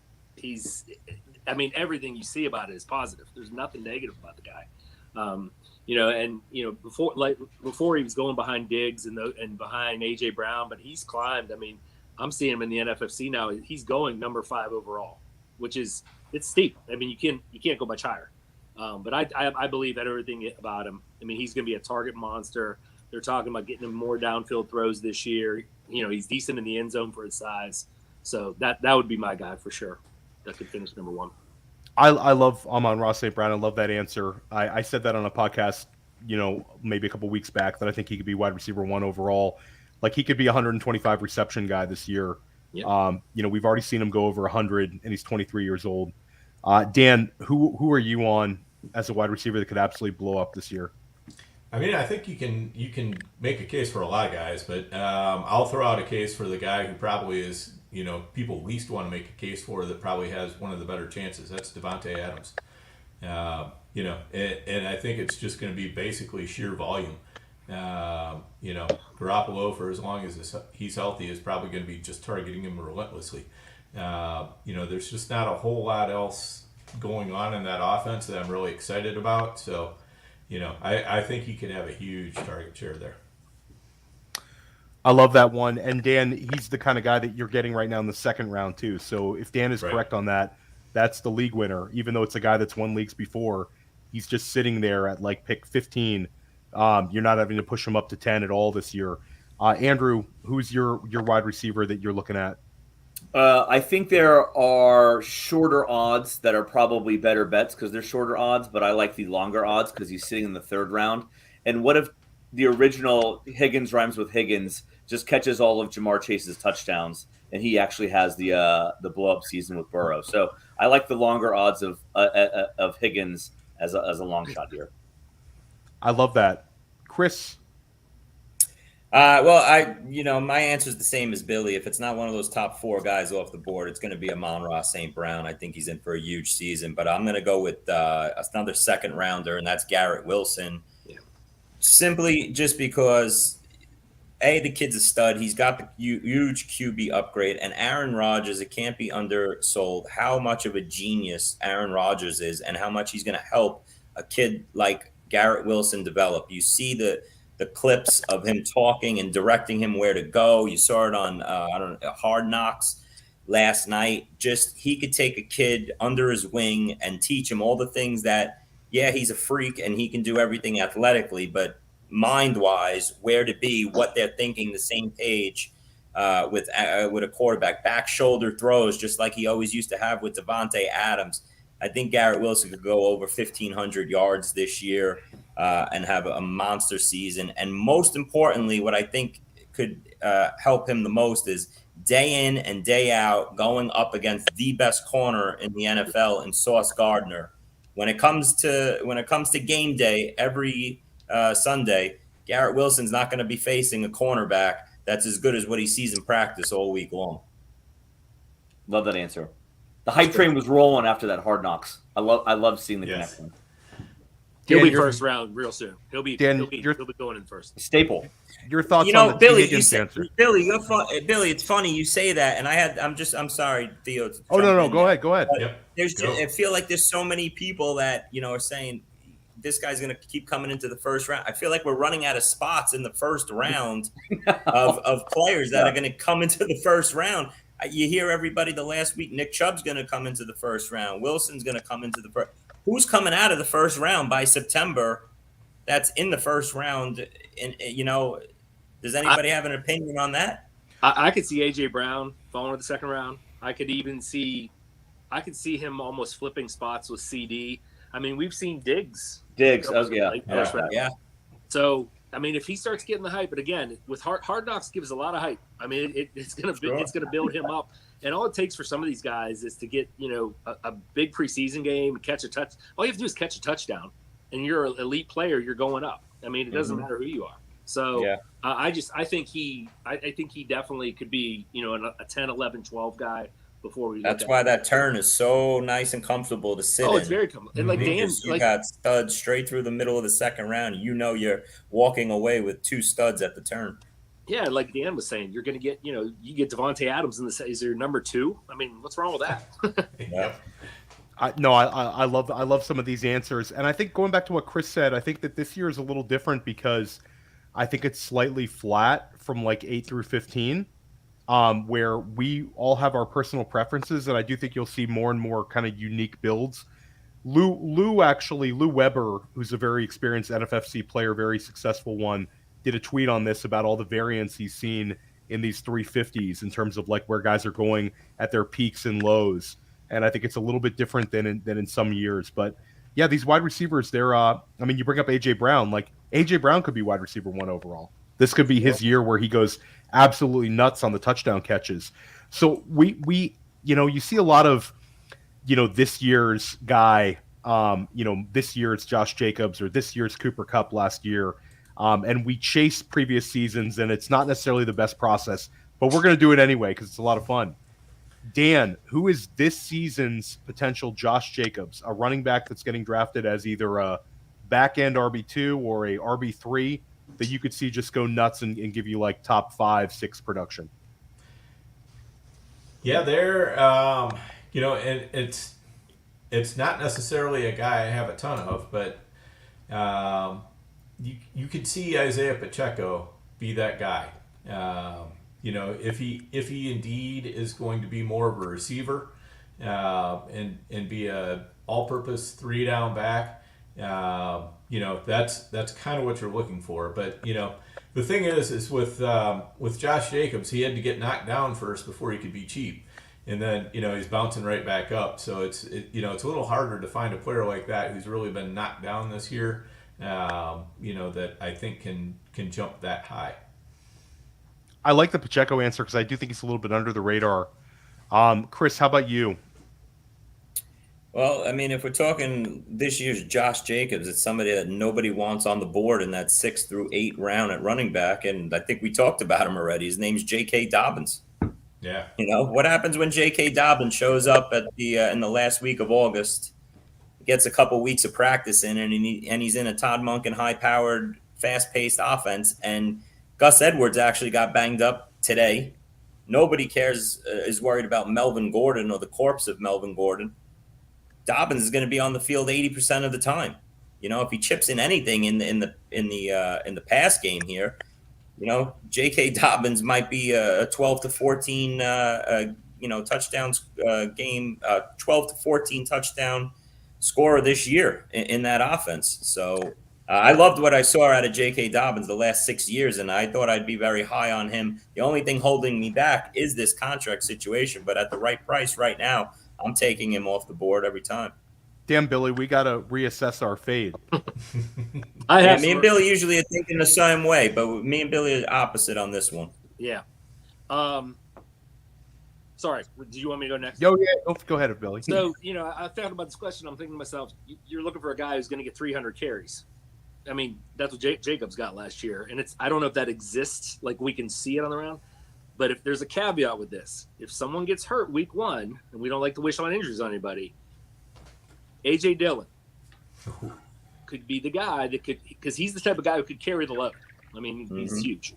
everything you see about it is positive. There's nothing negative about the guy. Before he was going behind Diggs and behind AJ Brown, but he's climbed. I mean, I'm seeing him in the NFFC now. He's going number 5 overall, which it's steep. I mean, you can't go much higher. But I believe that everything about him. I mean, he's going to be a target monster. They're talking about getting him more downfield throws this year. He's decent in the end zone for his size. So that would be my guy for sure. That could finish number 1. I love Amon-Ra St. Brown. I love that answer. I said that on a podcast, maybe a couple weeks back, that I think he could be wide receiver 1 overall. Like, he could be a 125 reception guy this year. Yeah. We've already seen him go over 100, and he's 23 years old. Dan, who are you on as a wide receiver that could absolutely blow up this year? I mean, I think you can make a case for a lot of guys, but I'll throw out a case for the guy who probably is, people least want to make a case for, that probably has one of the better chances. That's Devontae Adams. And I think it's just going to be basically sheer volume. Garoppolo, for as long as he's healthy, is probably going to be just targeting him relentlessly. There's just not a whole lot else going on in that offense that I'm really excited about. So, I think he could have a huge target share there. I love that one. And Dan, he's the kind of guy that you're getting right now in the second round too. So if Dan is correct on that, that's the league winner. Even though it's a guy that's won leagues before, he's just sitting there at like pick 15. You're not having to push him up to 10 at all this year. Andrew, who's your wide receiver that you're looking at? I think there are shorter odds that are probably better bets because they're shorter odds, but I like the longer odds because he's sitting in the third round. And what if the original Higgins rhymes with Higgins just catches all of Jamar Chase's touchdowns, and he actually has the blow-up season with Burrow? So I like the longer odds of Higgins as a long shot here. I love that. Chris? My answer is the same as Billy. If it's not one of those top 4 guys off the board, it's going to be Amon-Ra St. Brown. I think he's in for a huge season, but I'm going to go with another second rounder, and that's Garrett Wilson. Yeah. Simply just because, the kid's a stud. He's got the huge QB upgrade, and Aaron Rodgers, it can't be undersold how much of a genius Aaron Rodgers is and how much he's going to help a kid like Garrett Wilson develop. You see the clips of him talking and directing him where to go. You saw it on Hard Knocks last night. Just he could take a kid under his wing and teach him all the things that, he's a freak and he can do everything athletically, but mind-wise, where to be, what they're thinking, the same page with a quarterback. Back shoulder throws, just like he always used to have with Devontae Adams. I think Garrett Wilson could go over 1,500 yards this year and have a monster season. And most importantly, what I think could help him the most is day in and day out going up against the best corner in the NFL in Sauce Gardner. When it comes to game day every Sunday, Garrett Wilson's not going to be facing a cornerback that's as good as what he sees in practice all week long. Love that answer. The hype train was rolling after that Hard Knocks. I love seeing the connection. He'll be first round real soon. He'll be going in first. Staple. Your thoughts on the Billy? answer? Billy, it's funny you say that, and I'm sorry, Theo. Oh no, go ahead. I feel like there's so many people that are saying this guy's going to keep coming into the first round. I feel like we're running out of spots in the first round of players that are going to come into the first round. You hear everybody the last week. Nick Chubb's going to come into the first round. Wilson's going to come into the first. Who's coming out of the first round by September? That's in the first round. And does anybody have an opinion on that? I could see AJ Brown falling to the second round. I could see him almost flipping spots with CD. I mean, we've seen Diggs. Yeah. So. I mean, if he starts getting the hype, but again, with Hard Knocks gives a lot of hype. I mean, it's gonna build him up, and all it takes for some of these guys is to get a big preseason game, catch a touch. All you have to do is catch a touchdown, and you're an elite player. You're going up. I mean, it doesn't matter who you are. So I think he definitely could be a 10, 11, 12 guy. Before we that's why that turn is so nice and comfortable to sit in. It's very comfortable. And like Dan, you got studs straight through the middle of the second round. You're walking away with 2 studs at the turn. Yeah, like Dan was saying, you're going to get, you get Devontae Adams is your number 2. I mean, what's wrong with that? Yeah. I love some of these answers, and I think going back to what Chris said, I think that this year is a little different because I think it's slightly flat from like 8 through 15. Where we all have our personal preferences, and I do think you'll see more and more kind of unique builds. Lou Weber, who's a very experienced NFFC player, very successful one, did a tweet on this about all the variance he's seen in these 350s in terms of like where guys are going at their peaks and lows. And I think it's a little bit different than in some years. But yeah, these wide receivers, they're you bring up AJ Brown, like AJ Brown could be wide receiver 1 overall. This could be his year where he goes absolutely nuts on the touchdown catches. So we you see a lot of, this year's guy, this year's Josh Jacobs or this year's Cooper Kupp last year. And we chase previous seasons, and it's not necessarily the best process, but we're going to do it anyway because it's a lot of fun. Dan, who is this season's potential Josh Jacobs, a running back that's getting drafted as either a back-end RB2 or a RB3? that you could see just go nuts and give you like top 5, 6 production? Yeah, they're and it's not necessarily a guy I have a ton of, but you could see Isaiah Pacheco be that guy. If he indeed is going to be more of a receiver and be a all-purpose 3-down back, that's kind of what you're looking for. But the thing is with Josh Jacobs, he had to get knocked down first before he could be cheap, and then he's bouncing right back up. So it's a little harder to find a player like that who's really been knocked down this year. That I think can jump that high. I like the Pacheco answer because I do think he's a little bit under the radar. Chris, how about you? Well, I mean, if we're talking this year's Josh Jacobs, it's somebody that nobody wants on the board in that 6th through 8th round at running back, and I think we talked about him already. His name's J.K. Dobbins. Yeah. What happens when J.K. Dobbins shows up at the in the last week of August, gets a couple weeks of practice in, and he's in a Todd Monken high-powered, fast-paced offense, and Gus Edwards actually got banged up today. Nobody is worried about Melvin Gordon or the corpse of Melvin Gordon. Dobbins is going to be on the field 80% of the time. If he chips in anything in the pass game here, J.K. Dobbins might be a 12 to 14 touchdowns game, 12 to 14 touchdown scorer this year in that offense. So I loved what I saw out of J.K. Dobbins the last 6 years, and I thought I'd be very high on him. The only thing holding me back is this contract situation, but at the right price right now, I'm taking him off the board every time. Damn, Billy, we got to reassess our fade. Me and Billy usually are thinking the same way, but me and Billy are opposite on this one. Yeah. Sorry, do you want me to go next? Yeah, go ahead, Billy. So, I thought about this question. I'm thinking to myself, you're looking for a guy who's going to get 300 carries. I mean, that's what Jacobs got last year. And I don't know if that exists, like we can see it on the round. But if there's a caveat with this, if someone gets hurt week 1, and we don't like to wish on injuries on anybody, A.J. Dillon could be the guy that could, because he's the type of guy who could carry the load. I mean, he's huge.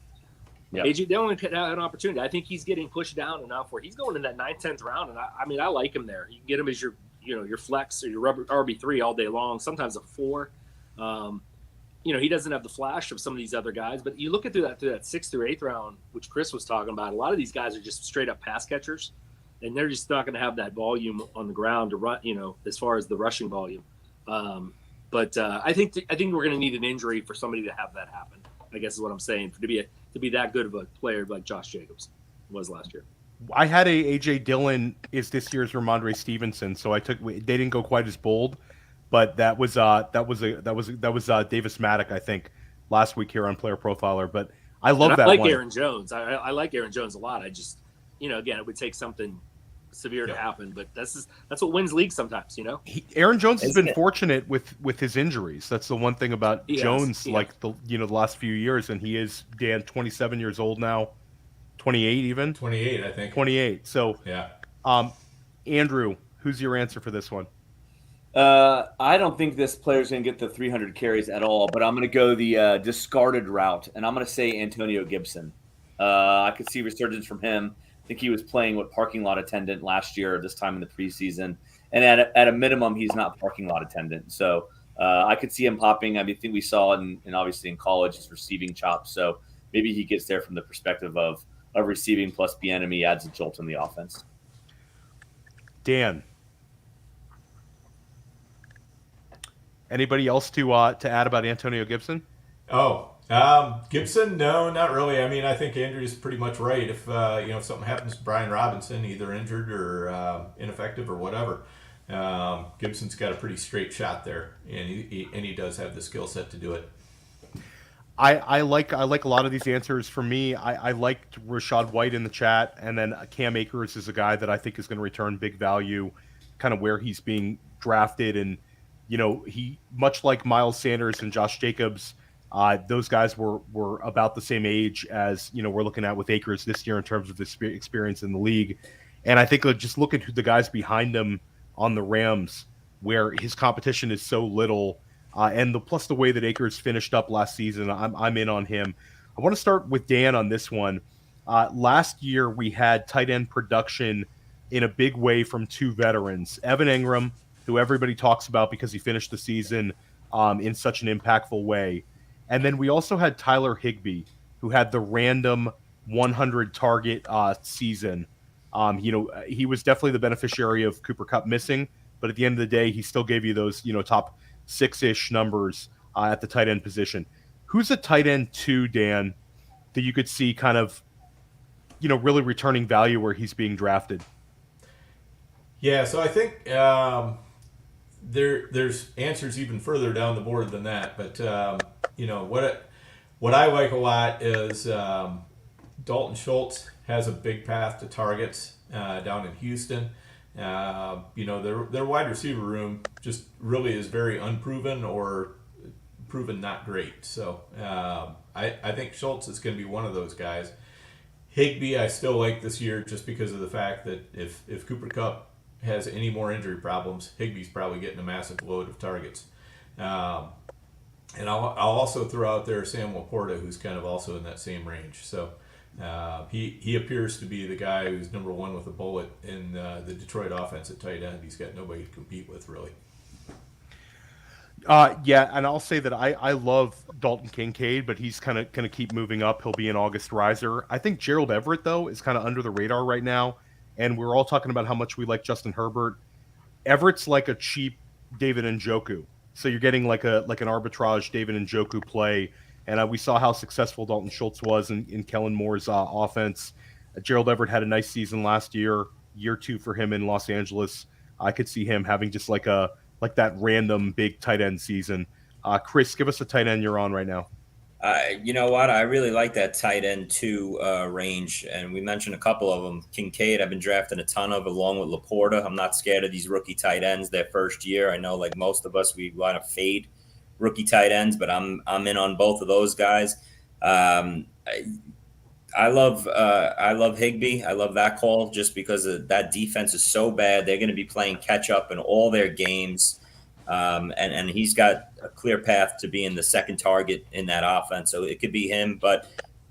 Yep. A.J. Dillon could have an opportunity. I think he's getting pushed down enough where he's going in that 9th, 10th round. And I like him there. You can get him as your flex or your RB3 all day long, sometimes a 4. He doesn't have the flash of some of these other guys, but you look at through that 6th through 8th round, which Chris was talking about, a lot of these guys are just straight up pass catchers, and they're just not going to have that volume on the ground to run, as far as the rushing volume. But I think we're going to need an injury for somebody to have that happen, I guess is what I'm saying, to be that good of a player like Josh Jacobs was last year. I had A.J. Dillon is this year's Ramondre Stevenson, so they didn't go quite as bold. But that was Davis Maddock, I think, last week here on Player Profiler. But I love that. I like one. Aaron Jones. I like Aaron Jones a lot. I just, again, it would take something severe to happen. But that's what wins leagues sometimes. Aaron Jones has been fortunate with his injuries. That's the one thing about Jones. Like the last few years, and he is 27 years old now, 28 even. 28, I think. 28. So yeah. Andrew, who's your answer for this one? I don't think this player's going to get the 300 carries at all, but I'm going to go the discarded route, and I'm going to say Antonio Gibson. I could see resurgence from him. I think he was playing parking lot attendant last year, this time in the preseason, and at a minimum, he's not parking lot attendant. So I could see him popping. I think we saw it in obviously in college, his receiving chops. So maybe he gets there from the perspective of receiving plus Bieniemy adds a jolt in the offense. Dan. Anybody else to add about Antonio Gibson? Gibson, no, not really. I mean, I think Andrew's pretty much right. If if something happens to Brian Robinson, either injured or ineffective or whatever, Gibson's got a pretty straight shot there, and he does have the skill set to do it. I like a lot of these answers. For me, I liked Rashad White in the chat, and then Cam Akers is a guy that I think is going to return big value, kind of where he's being drafted. And he, much like Miles Sanders and Josh Jacobs, those guys were about the same age as we're looking at with Akers this year in terms of his experience in the league. And I think just look at who the guys behind him on the Rams, where his competition is so little. and plus the way that Akers finished up last season, I'm in on him. I want to start with Dan on this one. Last year we had tight end production in a big way from two veterans, Evan Engram, who everybody talks about because he finished the season in such an impactful way, and then we also had Tyler Higbee, who had the random 100 target season. He was definitely the beneficiary of Cooper Kupp missing, but at the end of the day, he still gave you those, top 6-ish numbers at the tight end position. Who's a tight end 2, Dan, that you could see kind of, really returning value where he's being drafted? Yeah, so I think there's answers even further down the board than that. But what I like a lot is Dalton Schultz has a big path to targets down in Houston. Their wide receiver room just really is very unproven or proven not great. So I think Schultz is going to be one of those guys. Higbee I still like this year just because of the fact that if Cooper Kupp has any more injury problems, Higbee's probably getting a massive load of targets. And I'll also throw out there Sam Laporta, who's kind of also in that same range. So he appears to be the guy who's number one with a bullet in the Detroit offense at tight end. He's got nobody to compete with, really. Yeah, and I'll say that I love Dalton Kincaid, but he's kind of going to keep moving up. He'll be an August riser. I think Gerald Everett, though, is kind of under the radar right now, and we're all talking about how much we like Justin Herbert. Everett's like a cheap David Njoku. So you're getting like an arbitrage David Njoku play, and we saw how successful Dalton Schultz was in Kellen Moore's offense. Gerald Everett had a nice season last year 2 for him in Los Angeles. I could see him having just like that random big tight end season. Chris, give us a tight end you're on right now. You know what? I really like that tight end 2 range, and we mentioned a couple of them. Kincaid, I've been drafting a ton of, along with Laporta. I'm not scared of these rookie tight ends their first year. I know, like most of us, we want to fade rookie tight ends, but I'm in on both of those guys. I love Higbee. I love that call just because that defense is so bad. They're going to be playing catch up in all their games. And he's got a clear path to being the second target in that offense. So it could be him. But,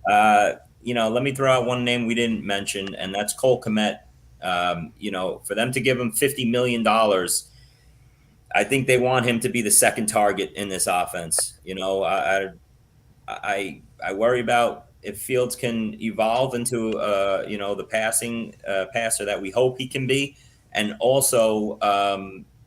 let me throw out one name we didn't mention, and that's Cole Kmet. For them to give him $50 million, I think they want him to be the second target in this offense. I worry about if Fields can evolve into, the passing passer that we hope he can be. And also,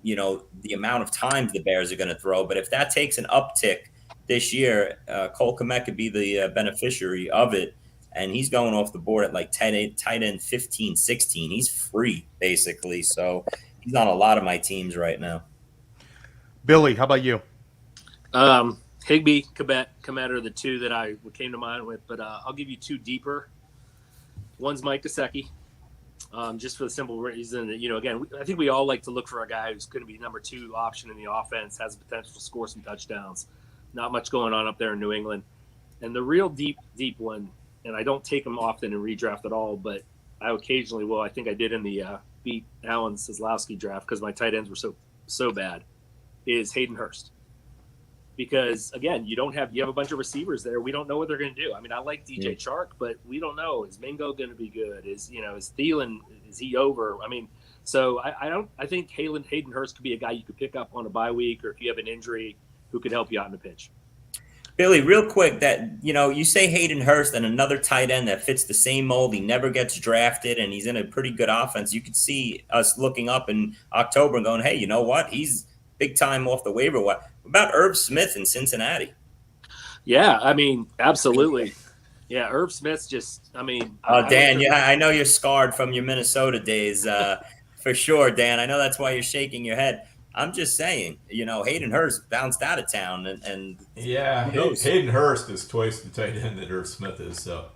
the amount of times the Bears are going to throw. But if that takes an uptick this year, Cole Kmet could be the beneficiary of it. And he's going off the board at like tight end 15, 16. He's free, basically. So he's on a lot of my teams right now. Billy, how about you? Higbee, Kmet are the 2 that I came to mind with. But I'll give you 2 deeper. One's Mike Gesicki. Just for the simple reason that, again, I think we all like to look for a guy who's going to be number 2 option in the offense, has the potential to score some touchdowns. Not much going on up there in New England. And the real deep one, and I don't take him often in redraft at all, but I occasionally will. I think I did in the beat Alan Seslowski draft because my tight ends were so bad, is Hayden Hurst. Because, again, you have a bunch of receivers there. We don't know what they're going to do. I mean, I like DJ Chark, but we don't know. Is Mingo going to be good? Is Thielen, is he over? I mean, so I think Hayden Hurst could be a guy you could pick up on a bye week, or if you have an injury, who could help you out in the pitch. Billy, real quick, that, you say Hayden Hurst and another tight end that fits the same mold. He never gets drafted, and he's in a pretty good offense. You could see us looking up in October and going, hey, you know what? He's big time off the waiver. What about Irv Smith in Cincinnati? Yeah, I mean, absolutely. Yeah, Irv Smith's just, I mean. Dan, I know you're scarred from your Minnesota days, for sure, Dan. I know that's why you're shaking your head. I'm just saying, Hayden Hurst bounced out of town, and yeah, Hayden Hurst is twice the tight end that Irv Smith is. So,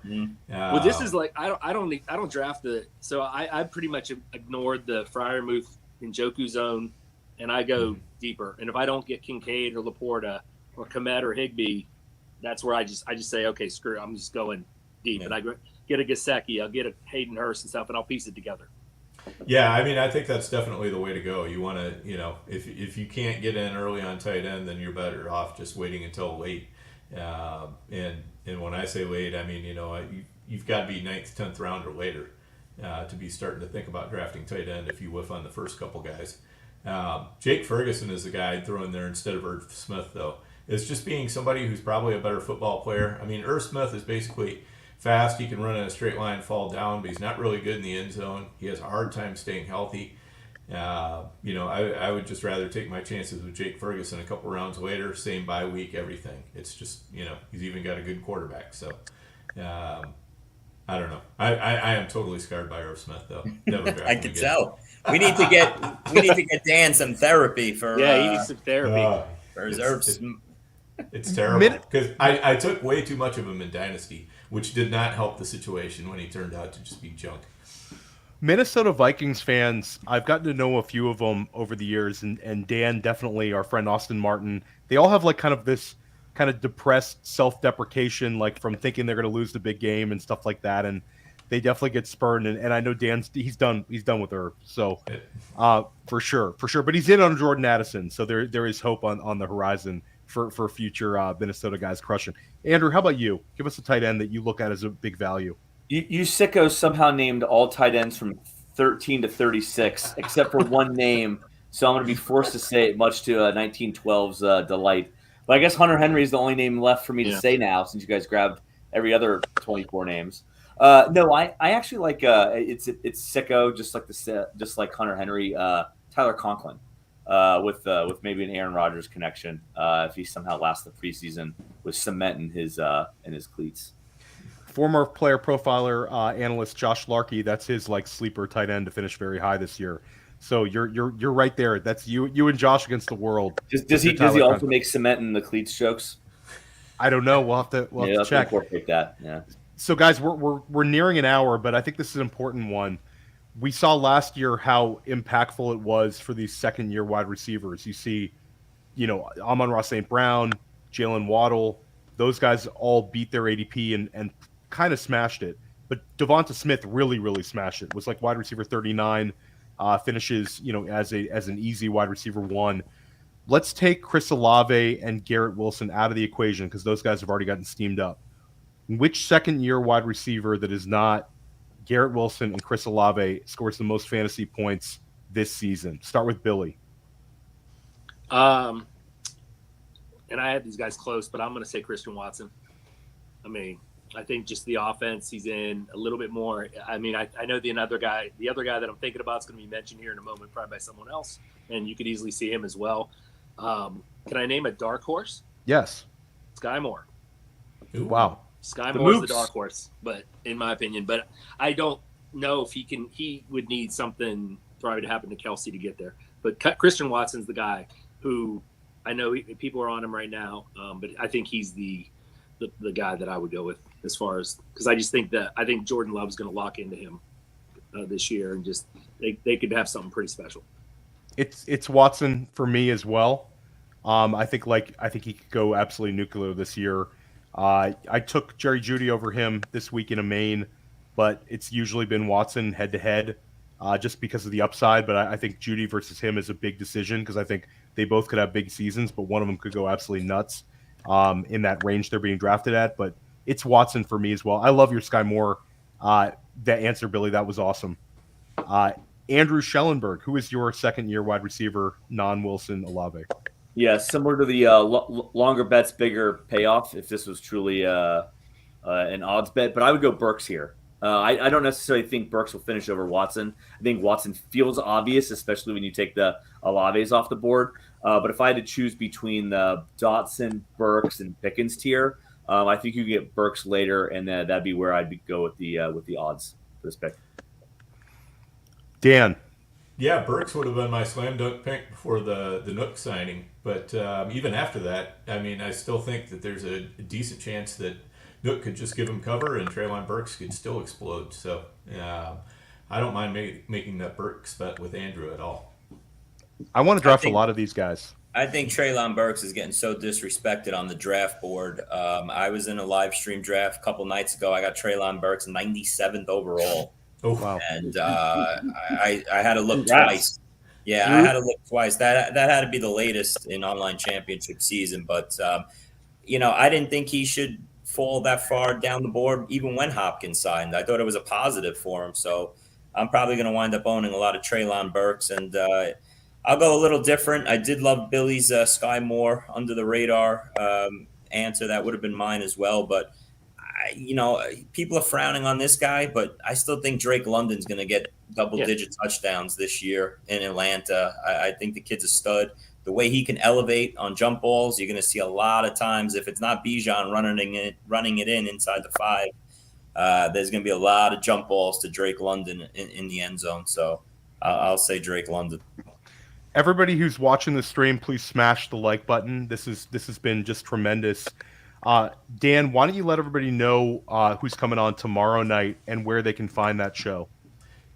well, this is like I don't draft so I pretty much ignored the Freiermuth and Njoku zone, and I go deeper. And if I don't get Kincaid or Laporta or Kmet or Higbee, that's where I just say, okay, screw it, I'm just going deep, and I get a Gesicki, I'll get a Hayden Hurst and stuff, and I'll piece it together. Yeah, I mean, I think that's definitely the way to go. You want to, if you can't get in early on tight end, then you're better off just waiting until late. And when I say late, I mean, you've got to be 9th, 10th round or later to be starting to think about drafting tight end if you whiff on the first couple guys. Jake Ferguson is the guy I'd throw in there instead of Irv Smith, though. It's just being somebody who's probably a better football player. I mean, Irv Smith is basically fast. He can run in a straight line, fall down, but he's not really good in the end zone. He has a hard time staying healthy. I would just rather take my chances with Jake Ferguson a couple rounds later, same bye week, everything. It's just, he's even got a good quarterback. So, I don't know. I am totally scarred by Irv Smith, though. Never I can tell. We need to get Dan some therapy for. Yeah, he needs some therapy for his Irv. It's terrible because I took way too much of him in Dynasty, which did not help the situation when he turned out to just be junk. Minnesota Vikings fans, I've gotten to know a few of them over the years, and Dan definitely, our friend Austin Martin, they all have like kind of this kind of depressed self-deprecation, like from thinking they're going to lose the big game and stuff like that, and they definitely get spurned. And I know he's done with her, so for sure. But he's in on Jordan Addison, so there is hope on the horizon for future Minnesota guys crushing. Andrew, how about you? Give us a tight end that you look at as a big value. You sickos somehow named all tight ends from 13 to 36, except for one name. So I'm going to be forced to say it, much to 1912's delight. But I guess Hunter Henry is the only name left for me to say now, since you guys grabbed every other 24 names. No, I actually like it's sicko, just like Hunter Henry. Tyler Conklin, with maybe an Aaron Rodgers connection, if he somehow lasts the preseason with cement in his cleats. Former player profiler analyst Josh Larkey, that's his like sleeper tight end to finish very high this year. So you're right there. That's you and Josh against the world. Does he also make cement in the cleats jokes? I don't know. We'll have to check. Incorporate that. Yeah. So guys, we're nearing an hour, but I think this is an important one. We saw last year how impactful it was for these second-year wide receivers. You see, Amon-Ra St. Brown, Jalen Waddle, those guys all beat their ADP and kind of smashed it. But Devonta Smith really, really smashed it. Was like wide receiver 39, finishes, as an easy wide receiver 1. Let's take Chris Olave and Garrett Wilson out of the equation because those guys have already gotten steamed up. Which second-year wide receiver that is not Garrett Wilson and Chris Olave scores the most fantasy points this season? Start with Billy. And I had these guys close, but I'm going to say Christian Watson. I mean, I think just the offense he's in a little bit more. I mean, I know the other guy that I'm thinking about is going to be mentioned here in a moment, probably by someone else, and you could easily see him as well. Can I name a dark horse? Yes. Sky Moore. Ooh. Wow. Sky Moore's the dark horse, but in my opinion, but I don't know if he would need something probably to happen to Kelsey to get there. But Christian Watson's the guy who I know people are on him right now, but I think he's the guy that I would go with as far as, because I just think Jordan Love's going to lock into him this year, and just they could have something pretty special. It's Watson for me as well. I think he could go absolutely nuclear this year. I took Jerry Jeudy over him this week in a main, but it's usually been Watson head to head, just because of the upside. But I think Jeudy versus him is a big decision because I think they both could have big seasons, but one of them could go absolutely nuts in that range they're being drafted at. But it's Watson for me as well. I love your Sky Moore that answer, Billy. That was awesome. Andrew Schellenberg, who is your second-year wide receiver, non-Wilson Olave? Yeah, similar to the longer bets, bigger payoff, if this was truly an odds bet. But I would go Burks here. I don't necessarily think Burks will finish over Watson. I think Watson feels obvious, especially when you take the Olaves off the board. But if I had to choose between the Dotson, Burks, and Pickens tier, I think you get Burks later, and that'd be where I'd go with the odds for this pick. Dan. Yeah, Burks would have been my slam dunk pick before the Nook signing. But even after that, I mean, I still think that there's a decent chance that Nook could just give him cover and Treylon Burks could still explode. So I don't mind making that Burks bet with Andrew at all. I want to draft a lot of these guys. I think Treylon Burks is getting so disrespected on the draft board. I was in a live stream draft a couple nights ago. I got Treylon Burks 97th overall. Oh, Wow. and I had to look Congrats. twice. Yeah, I had to look twice. That had to be the latest in online championship season. But I didn't think he should fall that far down the board, even when Hopkins signed. I thought it was a positive for him. So I'm probably going to wind up owning a lot of Treylon Burks, and I'll go a little different. I did love Billy's Sky Moore under the radar answer. That would have been mine as well, but. People are frowning on this guy, but I still think Drake London's going to get double-digit touchdowns this year in Atlanta. I think the kid's a stud. The way he can elevate on jump balls, you're going to see a lot of times. If it's not Bijan running it in inside the 5, there's going to be a lot of jump balls to Drake London in the end zone. So I'll say Drake London. Everybody who's watching the stream, please smash the like button. This has been just tremendous. Dan, why don't you let everybody know who's coming on tomorrow night and where they can find that show?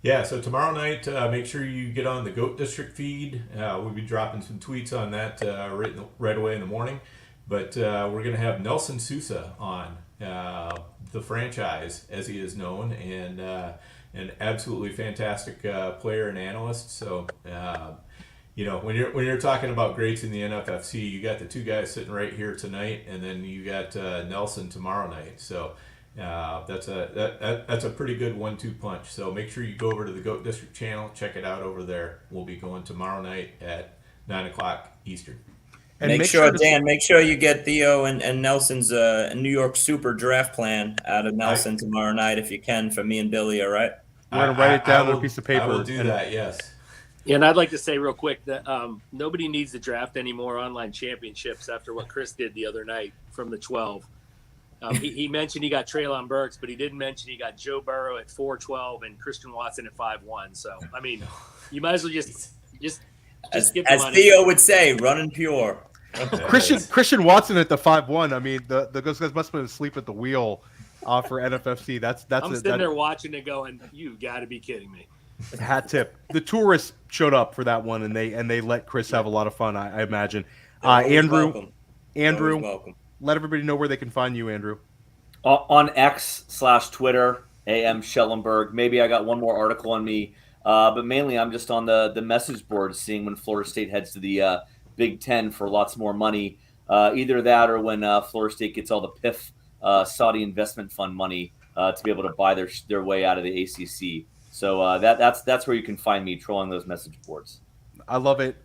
Yeah, so tomorrow night, make sure you get on the GOAT District feed. We'll be dropping some tweets on that right away in the morning. But we're going to have Nelson Sousa on, the franchise, as he is known, and an absolutely fantastic player and analyst. So, when you're talking about greats in the NFFC, you got the two guys sitting right here tonight, and then you got Nelson tomorrow night. So that's a pretty good 1-2 punch. So make sure you go over to the GOAT District channel, check it out over there. We'll be going tomorrow night at 9:00 Eastern. And make sure you get Theo and Nelson's New York Super draft plan out of Nelson tomorrow night if you can, for me and Billy. All right. We're gonna write it down on a piece of paper. I will do that. Yes. Yeah, and I'd like to say real quick that nobody needs to draft any more online championships after what Chris did the other night from the 12. He mentioned he got Treylon Burks, but he didn't mention he got Joe Burrow at 4.12 and Christian Watson at 5.1. So, I mean, you might as well just skip the money. Theo would say, running pure. Christian Watson at the 5.1. I mean, those guys must have been asleep at the wheel for NFFC. I'm sitting there watching it going, you got to be kidding me. Hat tip. The tourists showed up for that one, and they let Chris have a lot of fun. I imagine. Andrew, welcome. Let everybody know where they can find you, Andrew. On X/Twitter, AM Schellenberg. Maybe I got one more article on me, but mainly I'm just on the message board, seeing when Florida State heads to the Big Ten for lots more money. Either that, or when Florida State gets all the PIF Saudi investment fund money to be able to buy their way out of the ACC. So that's where you can find me trolling those message boards. I love it.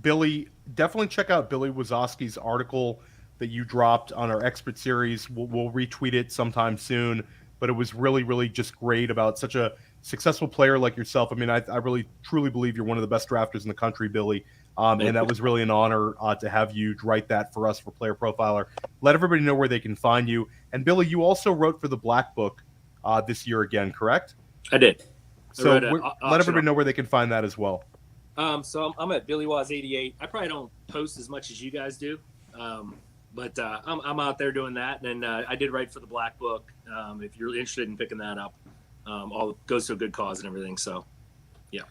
Billy, definitely check out Billy Wasosky's article that you dropped on our expert series. We'll retweet it sometime soon. But it was really, really just great about such a successful player like yourself. I mean, I really, truly believe you're one of the best drafters in the country, Billy. And that was really an honor to have you write that for us for Player Profiler. Let everybody know where they can find you. And Billy, you also wrote for the Black Book this year again, correct? I did. So let everybody know where they can find that as well. So I'm at Billy Waz 88. I probably don't post as much as you guys do, but I'm out there doing that. And I did write for the Black Book. If you're interested in picking that up, all goes to a good cause and everything. So, yeah.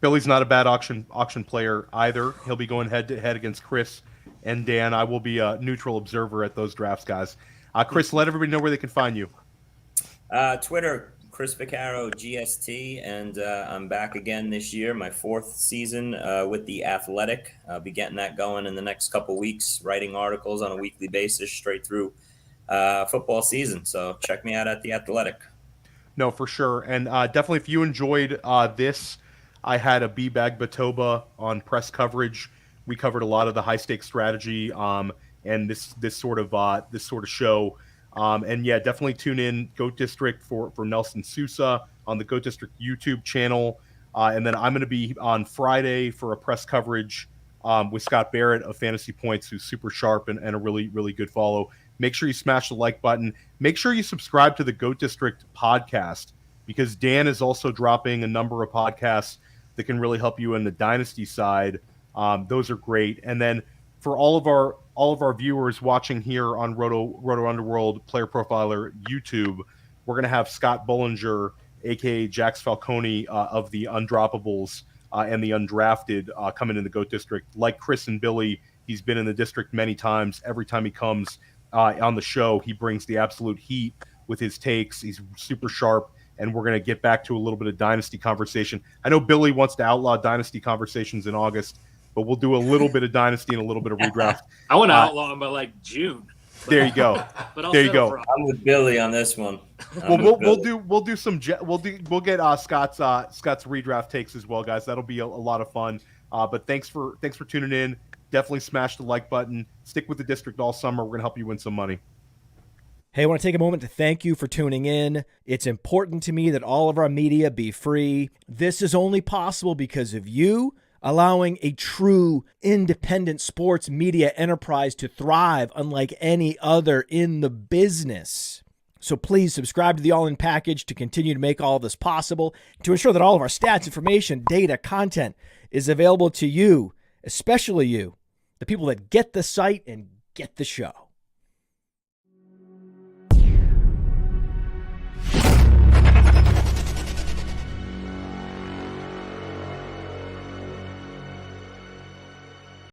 Billy's not a bad auction player either. He'll be going head to head against Chris and Dan. I will be a neutral observer at those drafts, guys. Chris, let everybody know where they can find you. Twitter, Chris Vaccaro, GST, and I'm back again this year, my 4th season with The Athletic. I'll be getting that going in the next couple weeks, writing articles on a weekly basis straight through football season. So check me out at The Athletic. No, for sure. And definitely if you enjoyed this, I had a B-Bag Batoba on press coverage. We covered a lot of the high-stakes strategy and this sort of show. And yeah, definitely tune in GOAT District for Nelson Sousa on the GOAT District YouTube channel. And then I'm going to be on Friday for a press coverage with Scott Barrett of Fantasy Points, who's super sharp and a really, really good follow. Make sure you smash the like button. Make sure you subscribe to the GOAT District podcast, because Dan is also dropping a number of podcasts that can really help you in the Dynasty side. Those are great. And then for all of our viewers watching here on Roto Underworld Player Profiler YouTube, we're going to have Scott Bollinger, aka Jax Falcone of the Undroppables and the Undrafted, coming in the GOAT District. Like Chris and Billy, he's been in the district many times. Every time he comes on the show, he brings the absolute heat with his takes. He's super sharp. and we're going to get back to a little bit of Dynasty conversation. I know Billy wants to outlaw Dynasty conversations in August, but we'll do a little bit of Dynasty and a little bit of redraft. I want to outlaw him by like June. There you go. But I'll There you settle go. for- I'm with Billy on this one. Well, we'll get Scott's redraft takes as well, guys. That'll be a lot of fun. But thanks for tuning in. Definitely smash the like button. Stick with the district all summer. We're gonna help you win some money. Hey, I want to take a moment to thank you for tuning in. It's important to me that all of our media be free. This is only possible because of you allowing a true independent sports media enterprise to thrive unlike any other in the business. So please subscribe to the All In Package to continue to make all of this possible, to ensure that all of our stats, information, data, content is available to you, especially you, the people that get the site and get the show.